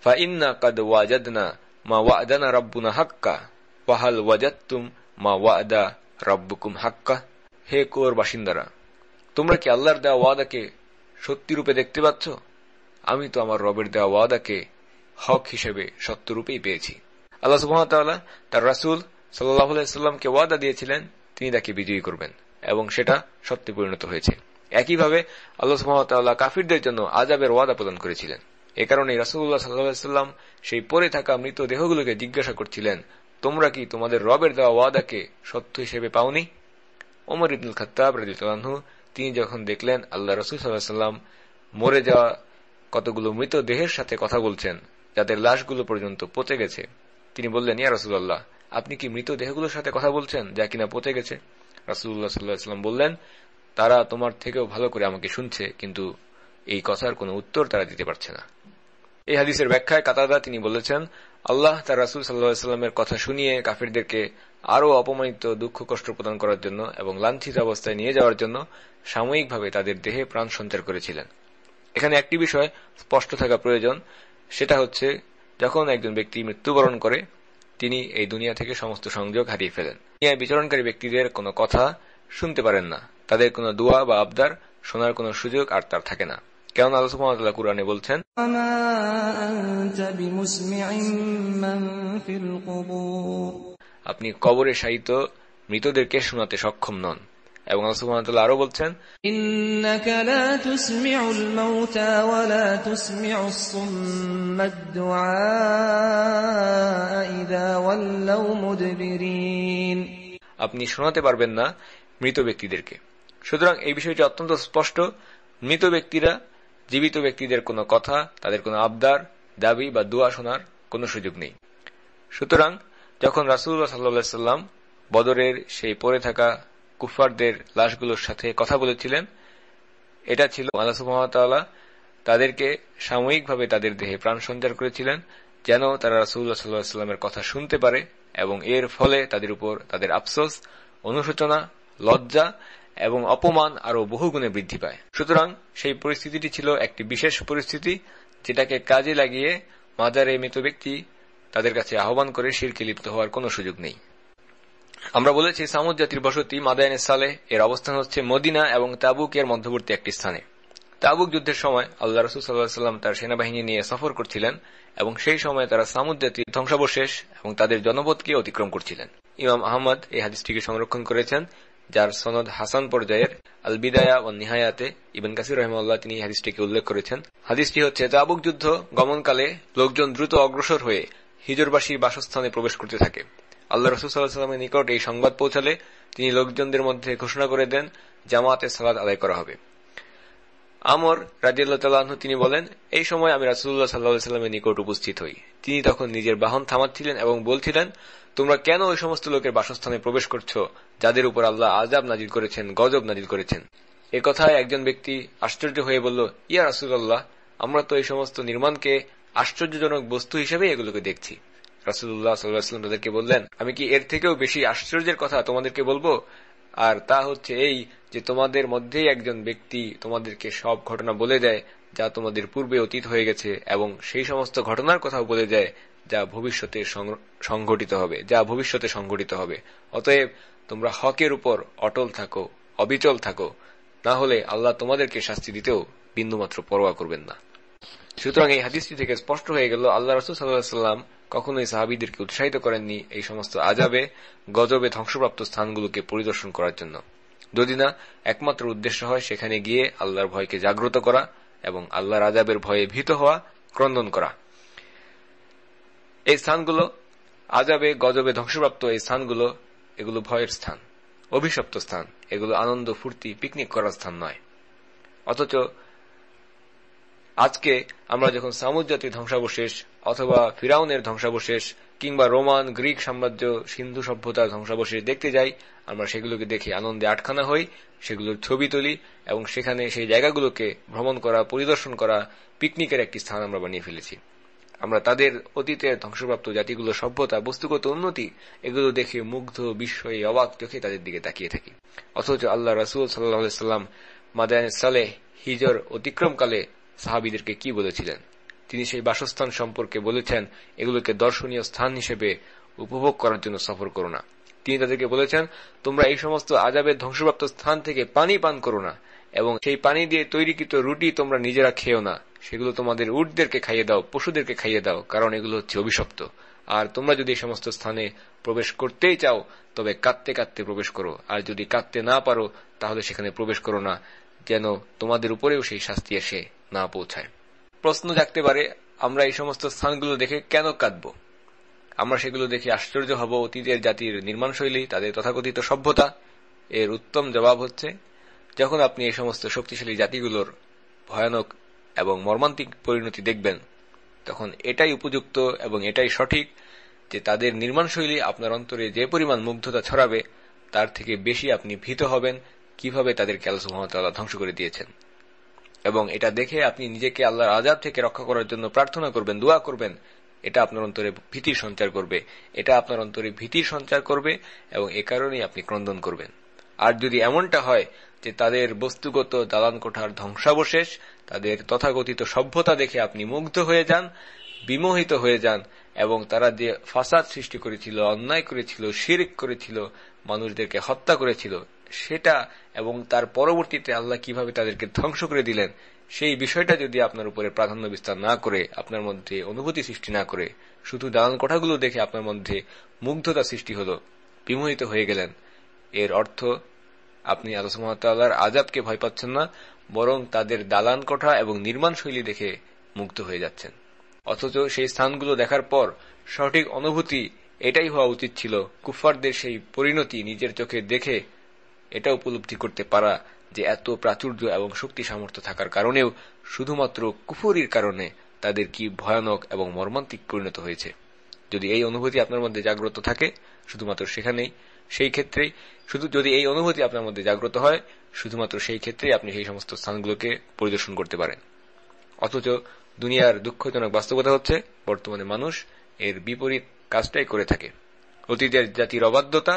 ফা ইন্না কাদ ওয়াজাদনা মা ওয়া'দানা রাব্বুনা হাক্কা ওয়া হাল ওয়াজাদতুম মা ওয়া'দা রাব্বুকুম হাক্কা। হে কুয়োর বাসিন্দারা, তোমরা কি আল্লাহর দেওয়া ওয়াদাকে সত্যি রূপে দেখতে পাচ্ছ? আমি তো আমার রবের দেওয়া ওয়াদাকে হক হিসেবে সত্যরূপেই পেয়েছি। আল্লাহ সুবহানাহু ওয়া তাআলা তার রাসূল সাল্লাল্লাহু আলাইহি ওয়াসাল্লামকে ওয়াদা দিয়েছিলেন তিনি তাকে বিজয়ী করবেন, এবং সেটা সত্যে পরিণত হয়েছে। একইভাবে আল্লাহ সুবহানাহু ওয়া তাআলা কাফিরদের জন্য আযাবের ওয়াদা প্রদান করেছিলেন। এ কারণে রাসূলুল্লাহ সাল্লাল্লাহু আলাইহি ওয়াসাল্লাম সেই পড়ে থাকা মৃত দেহগুলোকে জিজ্ঞাসা করছিলেন, তোমরা কি তোমাদের রবের দেওয়া ওয়াদাকে সত্য হিসেবে পাওনি? ওমর ইবনুল খাত্তাব রাদিয়াল্লাহু আনহু তিনি যখন দেখলেন আল্লাহ রাসূল সাল্লাল্লাহু আলাইহি ওয়াসাল্লাম মরে যাওয়া কতগুলো মৃত দেহের সাথে কথা বলছেন, যাদের লাশগুলো পর্যন্ত পচে গেছে, তিনি বললেন, ইয়া রাসূলুল্লাহ, আপনি কি মৃত দেহগুলোর সাথে কথা বলছেন যা কিনা পচে গেছে? রাসূলুল্লাহ সাল্লাল্লাহু আলাইহি ওয়াসাল্লাম বললেন, তারা তোমার থেকেও ভালো করে আমাকে শুনছে, কিন্তু এই কথার কোনো উত্তর তারা দিতে পারছে না। এই হাদিসের ব্যাখ্যায় কাতাদা তিনি বলেছেন, আল্লাহ তার রাসূল সাল্লাল্লাহু আলাইহি ওয়াসাল্লামের কথা শুনিয়ে কাফিরদেরকে আরও অপমানিত, দুঃখ কষ্ট প্রদান করার জন্য এবং লাঞ্ছিত অবস্থায় নিয়ে যাওয়ার জন্য সাময়িকভাবে তাদের দেহে প্রাণ সঞ্চার করেছিলেন। এখানে একটি বিষয় স্পষ্ট থাকা প্রয়োজন, সেটা হচ্ছে যখন একজন ব্যক্তি মৃত্যুবরণ করে তিনি এই দুনিয়া থেকে সমস্ত সংযোগ হারিয়ে ফেলেন। দুনিয়ায় বিচরণকারী ব্যক্তিদের কোনো কথা শুনতে পারেন না, তাদের কোনো দোয়া বা আবদার শোনার কোনো সুযোগ আর তার থাকে না। কেন আল্লাহ সুবহানাহু ওয়া তাআলা কুরআনে বলছেন, আপনি কবরে শায়িত মৃতদেরকে শোনাতে সক্ষম নন। এবং আল্লাহ সুবহানাহু ওয়া তাআলা আরো বলছেন, ইন্নাকা লা তুসমিউল মাউতা ওয়া লা তুসমিউস সুম্মাদ দুআ ইযা ওয়াল্লাউ মুদবিরিন। আপনি শোনাতে পারবেন না মৃত ব্যক্তিদেরকে। সুতরাং এই বিষয়টি অত্যন্ত স্পষ্ট, মৃত ব্যক্তিরা জীবিত ব্যক্তিদের কোনো কথা, তাদের কোনো আবদার, দাবি বা দোয়া শোনার কোনো সুযোগ নেই। সুতরাং যখন রাসূলুল্লাহ সাল্লাল্লাহু আলাইহি ওয়াসাল্লাম বদরের সেই পড়ে থাকা কুফফারদের লাশগুলোর সাথে কথা বলেছিলেন, এটা ছিল আল্লাহ সুবহানাহু ওয়া তাআলা তাদেরকে সাময়িকভাবে তাদের দেহে প্রাণ সঞ্চার করেছিলেন, যেন তারা রাসূলুল্লাহ সাল্লাল্লাহু আলাইহি ওয়াসাল্লামের কথা শুনতে পারে, এবং এর ফলে তাদের উপর তাদের আফসোস, অনুশোচনা, লজ্জা এবং অপমান আরো বহুগুণে বৃদ্ধি পায়। সুতরাং সেই পরিস্থিতিটি ছিল একটি বিশেষ পরিস্থিতি, যেটাকে কাজে লাগিয়ে মাজারে মৃত ব্যক্তি তাদের কাছে আহ্বান করে শিরকে লিপ্ত হওয়ার কোনো সুযোগ নেই। আমরা বলেছি সামুদ জাতির বসতি মাদায়েনে সালেহ এর অবস্থান হচ্ছে মদিনা এবং তাবুকের মধ্যবর্তী একটি স্থানে। তাবুক যুদ্ধের সময় আল্লাহ রাসূল সাল্লাল্লাহু আলাইহি ওয়াসাল্লাম তার সেনাবাহিনী নিয়ে সফর করছিলেন, এবং সেই সময় তারা সামুদ জাতির ধ্বংসাবশেষ এবং তাদের জনপদকে অতিক্রম করছিলেন। ইমাম আহমদ এই হাদিসটিকে সংরক্ষণ করেছেন, যার সনদ হাসান পর্যায়ের। আল বিদায়া ও নিহায়াতে ইবন কাসির রাহিমাহুল্লাহ তিনি হাদিসটিকে উল্লেখ করেছেন। হাদিসটি হচ্ছে, তাবুক যুদ্ধ গমনকালে লোকজন দ্রুত অগ্রসর হয়ে হিজরবাসীর বাসস্থানে প্রবেশ করতে থাকে। আল্লাহ রাসূল সাল্লাল্লাহু আলাইহি ওয়াসাল্লামের নিকট এই সংবাদ পৌঁছালে তিনি লোকজনদের মধ্যে ঘোষণা করে দেন, জামাতে সালাত আদায় করা হবে। আমর রাদিয়াল্লাহু তাআলা আনহু তিনি বলেন, এই সময় আমি রাসূলুল্লাহ সাল্লাল্লাহু আলাইহি ওয়াসাল্লামের নিকট উপস্থিত হই। তিনি তখন নিজের বাহন থামাচ্ছিলেন এবং বলছিলেন, তোমরা কেন ওই সমস্ত লোকের বাসস্থানে প্রবেশ করছো যাদের উপর আল্লাহ আযাব নাজিল করেছেন, গজব নাজিল করেছেন? এ কথায় একজন ব্যক্তি আশ্চর্য হয়ে বলল, ইয়া রাসূলুল্লাহ, আমরা তো এই সমস্ত নির্মাণকে আশ্চর্যজনক বস্তু হিসেবে এগুলোকে দেখছি। রাসূলুল্লাহ সাল্লাল্লাহু আলাইহি ওয়াসাল্লাম তাদেরকে বললেন, আমি কি এর থেকেও বেশি আশ্চর্যের কথা তোমাদেরকে বলবো? আর তা হচ্ছে এই যে তোমাদের মধ্যেই একজন ব্যক্তি তোমাদেরকে সব ঘটনা বলে দেয় যা তোমাদের পূর্বে অতীত হয়ে গেছে, এবং সেই সমস্ত ঘটনার কথাও বলে দেয় যা ভবিষ্যতে সংঘটিত হবে। অতএব তোমরা হকের উপর অটল থাকো, অবিচল থাকো, না হলে আল্লাহ তোমাদেরকে শাস্তি দিতেও বিন্দুমাত্র পরোয়া করবেন না। সুতরাং এই হাদিসটি থেকে স্পষ্ট হয়ে গেল, আল্লাহ রাসূল সাল্লাল্লাহু আলাইহি ওয়াসাল্লাম কখনোই সাহাবীদেরকে উৎসাহিত করেননি এই সমস্ত আযাবে, গজবে ধ্বংসপ্রাপ্ত স্থানগুলোকে পরিদর্শন করার জন্য, যদি না একমাত্র উদ্দেশ্য হয় সেখানে গিয়ে আল্লাহর ভয়কে জাগ্রত করা এবং আল্লাহর আযাবের ভয়ে ভীত হওয়া, ক্রন্দন করা। এই স্থানগুলো আযাবে, গজবে ধ্বংসপ্রাপ্ত এই স্থানগুলো, এগুলো ভয়ের স্থান, অভিশপ্ত স্থান, এগুলো আনন্দ, ফুর্তি, পিকনিক করার স্থান নয়। অথচ আজকে আমরা যখন সামুদ জাতির ধ্বংসাবশেষ অথবা ফিরাউনের ধ্বংসাবশেষ কিংবা রোমান, গ্রিক সাম্রাজ্য, সিন্ধু সভ্যতার ধ্বংসাবশেষ দেখতে যাই, আমরা সেগুলোকে দেখে আনন্দে আটখানা হই, সেগুলোর ছবি তুলি এবং সেখানে সেই জায়গাগুলোকে ভ্রমণ করা, পরিদর্শন করা পিকনিকের একটি স্থান আমরা বানিয়ে ফেলেছি। আমরা তাদের অতীতের ধ্বংসপ্রাপ্ত জাতিগুলোর সভ্যতা, বস্তুগত উন্নতি, এগুলো দেখে মুগ্ধ, বিস্ময়ে, অবাক চোখে তাদের দিকে তাকিয়ে থাকি। অথচ আল্লাহ রাসূল সাল্লাল্লাহু আলাইহি ওয়াসাল্লাম মাদায়েনে সালেহ হিজর অতিক্রমকালে সাহাবীদেরকে কি বলেছিলেন? তিনি সেই বাসস্থান সম্পর্কে বলেছেন এগুলোকে দর্শনীয় স্থান হিসেবে উপভোগ করার জন্য সফর করো না। তিনি তাদেরকে বলেছেন, তোমরা এই সমস্ত আযাবের ধ্বংসপ্রাপ্ত স্থান থেকে পানি পান করো না, এবং সেই পানি দিয়ে তৈরিকৃত রুটি তোমরা নিজেরা খেও না, সেগুলো তোমাদের উটদেরকে খাইয়ে দাও, পশুদেরকে খাইয়ে দাও, কারণ এগুলো হচ্ছে অভিশপ্ত। আর তোমরা যদি এই সমস্ত স্থানে প্রবেশ করতেই চাও তবে কাঁদতে কাঁদতে প্রবেশ করো, আর যদি কাঁদতে না পারো তাহলে সেখানে প্রবেশ করো না, যেন তোমাদের উপরেও সেই শাস্তি এসে না পৌঁছায়। প্রশ্ন জাগতে পারে, আমরা এই সমস্ত স্থানগুলো দেখে কেন কাঁদব? আমরা সেগুলো দেখে আশ্চর্য হব অতীতের জাতির নির্মাণশৈলী, তাদের তথাকথিত সভ্যতা। এর উত্তম জবাব হচ্ছে, যখন আপনি এই সমস্ত শক্তিশালী জাতিগুলোর ভয়ানক এবং মর্মান্তিক পরিণতি দেখবেন, তখন এটাই উপযুক্ত এবং এটাই সঠিক যে তাদের নির্মাণশৈলী আপনার অন্তরে যে পরিমাণ মুগ্ধতা ছড়াবে তার থেকে বেশি আপনি ভীত হবেন কিভাবে তাদেরকে আল্লাহ সুবহানাহু ওয়া তাআলা ধ্বংস করে দিয়েছেন। এবং এটা দেখে আপনি নিজেকে আল্লাহর আযাব থেকে রক্ষা করার জন্য প্রার্থনা করবেন, দোয়া করবেন। এটা আপনার অন্তরে ভীতির সঞ্চার করবে, এবং এ কারণেই আপনি ক্রন্দন করবেন। আর যদি এমনটা হয় যে তাদের বস্তুগত দালান কোঠার ধ্বংসাবশেষ, তাদের তথাকথিত সভ্যতা দেখে আপনি মুগ্ধ হয়ে যান, বিমোহিত হয়ে যান, এবং তারা যে ফাসাদ সৃষ্টি করেছিল, অন্যায় করেছিল, শিরক করেছিল, মানুষদেরকে হত্যা করেছিল সেটা, এবং তার পরবর্তীতে আল্লাহ কিভাবে তাদেরকে ধ্বংস করে দিলেন, সেই বিষয়টা যদি আপনার উপরে প্রাধান্য বিস্তার না করে, আপনার মধ্যে অনুভূতি সৃষ্টি না করে, শুধু দালান কোঠাগুলো দেখে আপনার মধ্যে মুগ্ধতা সৃষ্টি হল, বিমোহিত হয়ে গেলেন, এর অর্থ আপনি আল্লাহ সুবহানাহু ওয়া তাআলার আযাবকে ভয় পাচ্ছেন না, বরং তাদের দালান কোঠা এবং নির্মাণ শৈলী দেখে মুগ্ধ হয়ে যাচ্ছেন। অথচ সেই স্থানগুলো দেখার পর সঠিক অনুভূতি এটাই হওয়া উচিত ছিল, কুফফারদের সেই পরিণতি নিজের চোখে দেখে এটা উপলব্ধি করতে পারা যে এত প্রাচুর্য এবং শক্তি সামর্থ্য থাকার কারণেও শুধুমাত্র কুফরির কারণে তাদের কি ভয়ানক এবং মর্মান্তিক পরিণত হয়েছে। যদি এই অনুভূতি আপনার মধ্যে জাগ্রত থাকে, শুধুমাত্র সেখানেই, সেই ক্ষেত্রেই, যদি এই অনুভূতি আপনার মধ্যে জাগ্রত হয়, শুধুমাত্র সেই ক্ষেত্রেই আপনি সেই সমস্ত স্থানগুলোকে পরিদর্শন করতে পারেন। অথচ দুনিয়ার দুঃখজনক বাস্তবতা হচ্ছে বর্তমানে মানুষ এর বিপরীত কাজটাই করে থাকে। অতীতের জাতির অবাধ্যতা,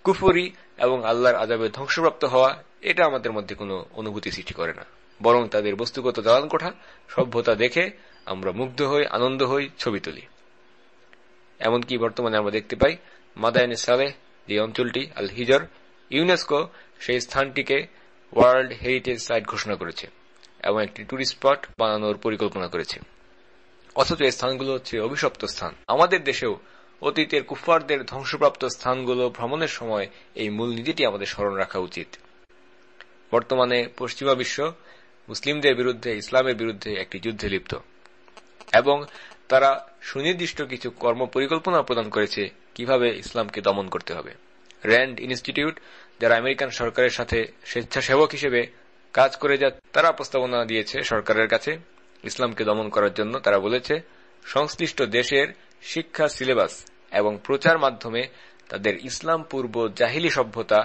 কুফরি এবং আল্লাহর আযাবে ধ্বংসপ্রাপ্ত হওয়া, এটা আমাদের মধ্যে কোনো অনুভূতি সৃষ্টি করে না, বরং তাদের বস্তুগত দালান কোঠা, সভ্যতা দেখে আমরা মুগ্ধ হই, আনন্দ হই, ছবি তুলি। এমনকি বর্তমানে আমরা দেখতে পাই মাদায়েনে সালেহ যে অঞ্চলটি, আল হিজর, ইউনেস্কো সেই স্থানটিকে ওয়ার্ল্ড হেরিটেজ সাইট ঘোষণা করেছে এবং একটি টুরিস্ট স্পট বানানোর পরিকল্পনা করেছে। অথচ এই স্থানগুলো হচ্ছে অভিশপ্ত স্থান। আমাদের দেশেও অতীতের কুফফারদের ধ্বংসপ্রাপ্ত স্থানগুলো ভ্রমণের সময় এই মূলনীতিটি আমাদের স্মরণ রাখা উচিত। বর্তমানে পশ্চিমা বিশ্ব মুসলিমদের বিরুদ্ধে, ইসলামের বিরুদ্ধে একটি যুদ্ধে লিপ্ত, এবং তারা সুনির্দিষ্ট কিছু কর্ম পরিকল্পনা প্রদান করেছে কিভাবে ইসলামকে দমন করতে হবে। র্যান্ড ইনস্টিটিউট, যারা আমেরিকান সরকারের সাথে স্বেচ্ছাসেবক হিসেবে কাজ করে যা, তারা প্রস্তাবনা দিয়েছে সরকারের কাছে ইসলামকে দমন করার জন্য। তারা বলেছে সংশ্লিষ্ট দেশের শিক্ষা সিলেবাস এবং প্রচার মাধ্যমে তাদের ইসলাম পূর্ব জাহিলি সভ্যতা,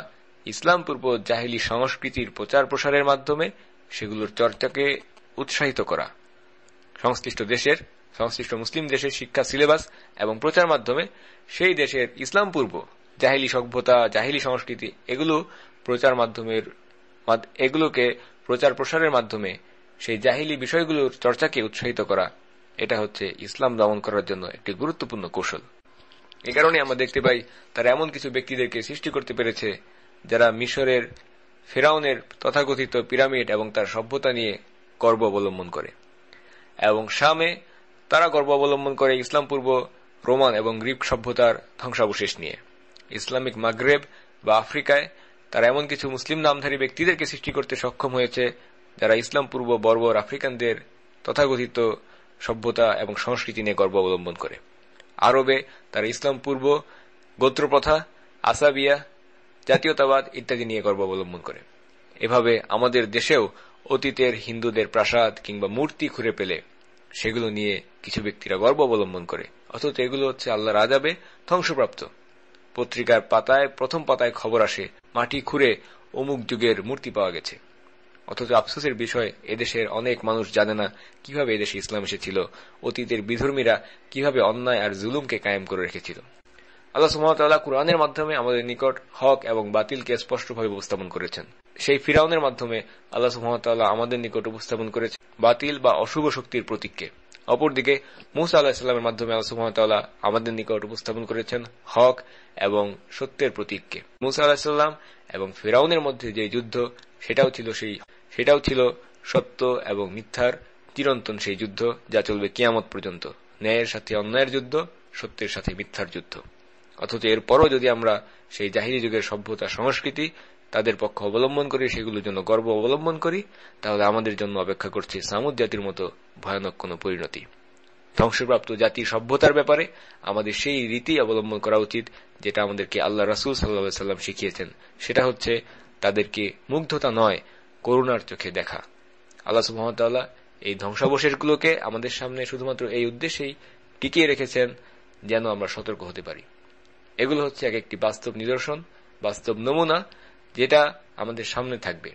ইসলাম পূর্ব জাহিলি সংস্কৃতির প্রচার প্রসারের মাধ্যমে সেগুলোর চর্চাকে উৎসাহিত করা। সংশ্লিষ্ট মুসলিম দেশের শিক্ষা সিলেবাস এবং প্রচার মাধ্যমে সেই দেশের ইসলাম পূর্ব জাহিলি সভ্যতা, জাহিলি সংস্কৃতি, এগুলোকে প্রচার প্রসারের মাধ্যমে সেই জাহিলি বিষয়গুলোর চর্চাকে উৎসাহিত করা, এটা হচ্ছে ইসলাম দমন করার জন্য একটি গুরুত্বপূর্ণ কৌশল। এ কারণে আমরা দেখতে পাই তারা এমন কিছু ব্যক্তিদেরকে সৃষ্টি করতে পেরেছে যারা মিশরের ফেরাউনের তথাকথিত পিরামিড এবং তার সভ্যতা নিয়ে গর্ব অবলম্বন করে, এবং শামে তারা গর্ব অবলম্বন করে ইসলাম পূর্ব রোমান এবং গ্রিক সভ্যতার ধ্বংসাবশেষ নিয়ে। ইসলামিক মাগরেব বা আফ্রিকায় তারা এমন কিছু মুসলিম নামধারী ব্যক্তিদেরকে সৃষ্টি করতে সক্ষম হয়েছে যারা ইসলাম পূর্ব বর্বর আফ্রিকানদের তথাকথিত সভ্যতা এবং সংস্কৃতি নিয়ে গর্ব অবলম্বন করে। আরবে তারা ইসলাম পূর্ব গোত্রপ্রথা, আসাবিয়া, জাতীয়তাবাদ ইত্যাদি নিয়ে গর্ব অবলম্বন করে। এভাবে আমাদের দেশেও অতীতের হিন্দুদের প্রাসাদ কিংবা মূর্তি খুঁড়ে পেলে সেগুলো নিয়ে কিছু ব্যক্তিরা গর্ব অবলম্বন করে, অথচ এগুলো হচ্ছে আল্লাহর আযাবে ধ্বংসপ্রাপ্ত। পত্রিকার পাতায়, প্রথম পাতায় খবর আসে মাটি খুঁড়ে অমুক যুগের মূর্তি পাওয়া গেছে, অথচ আফসোসের বিষয় এদেশের অনেক মানুষ জানে না কিভাবে এদেশে ইসলাম এসেছিল, অতীতের বিধর্মীরা কিভাবে অন্যায় আর জুলুমকে কায়েম করে রেখেছিল। আল্লাহ সুবহানাহু ওয়া তাআলা কুরআনের মাধ্যমে আমাদের নিকট হক এবং বাতিলকে স্পষ্টভাবে উপস্থাপন করেছেন। সেই ফিরাউনের মাধ্যমে আল্লাহ সুবহানাহু ওয়া তাআলা আমাদের নিকট উপস্থাপন করেছেন বাতিল বা অশুভ শক্তির প্রতীককে। অপরদিকে মূসা আলাইহিস সালামের মাধ্যমে আল্লাহ সুবহানাহু ওয়া তাআলা আমাদের নিকট উপস্থাপন করেছেন হক এবং সত্যের প্রতীককে। মূসা আলাইহিস সালাম এবং ফিরআউনের মধ্যে যে যুদ্ধ, সেটাও ছিল সত্য এবং মিথ্যার চিরন্তন সেই যুদ্ধ, যা চলবে কিয়ামত পর্যন্ত। ন্যায়ের সাথে অন্যায়ের যুদ্ধ, সত্যের সাথে মিথ্যার যুদ্ধ। অথচ এরপরও যদি আমরা সেই জাহিলি যুগের সভ্যতা সংস্কৃতি তাদের পক্ষ অবলম্বন করি, সেগুলোর জন্য গর্ব অবলম্বন করি, তাহলে আমাদের জন্য অপেক্ষা করছে সামুদ জাতির মতো ভয়ানক কোন পরিণতি। ধ্বংসপ্রাপ্ত জাতির সভ্যতার ব্যাপারে আমাদের সেই রীতি অবলম্বন করা উচিত যেটা আমাদেরকে আল্লাহ রাসূল সাল্লাল্লাহু আলাইহি ওয়াসাল্লাম শিখিয়েছেন। সেটা হচ্ছে তাদেরকে মুগ্ধতা নয়, করুণার চোখে দেখা। আল্লাহ সুবহানাহু ওয়া তাআলা এই ধ্বংসাবশেষগুলোকে আমাদের সামনে শুধুমাত্র এই উদ্দেশ্যেই টিকিয়ে রেখেছেন যেন আমরা সতর্ক হতে পারি। এগুলো হচ্ছে এক একটি বাস্তব নিদর্শন, বাস্তব নমুনা, যেটা আমাদের সামনে থাকবে।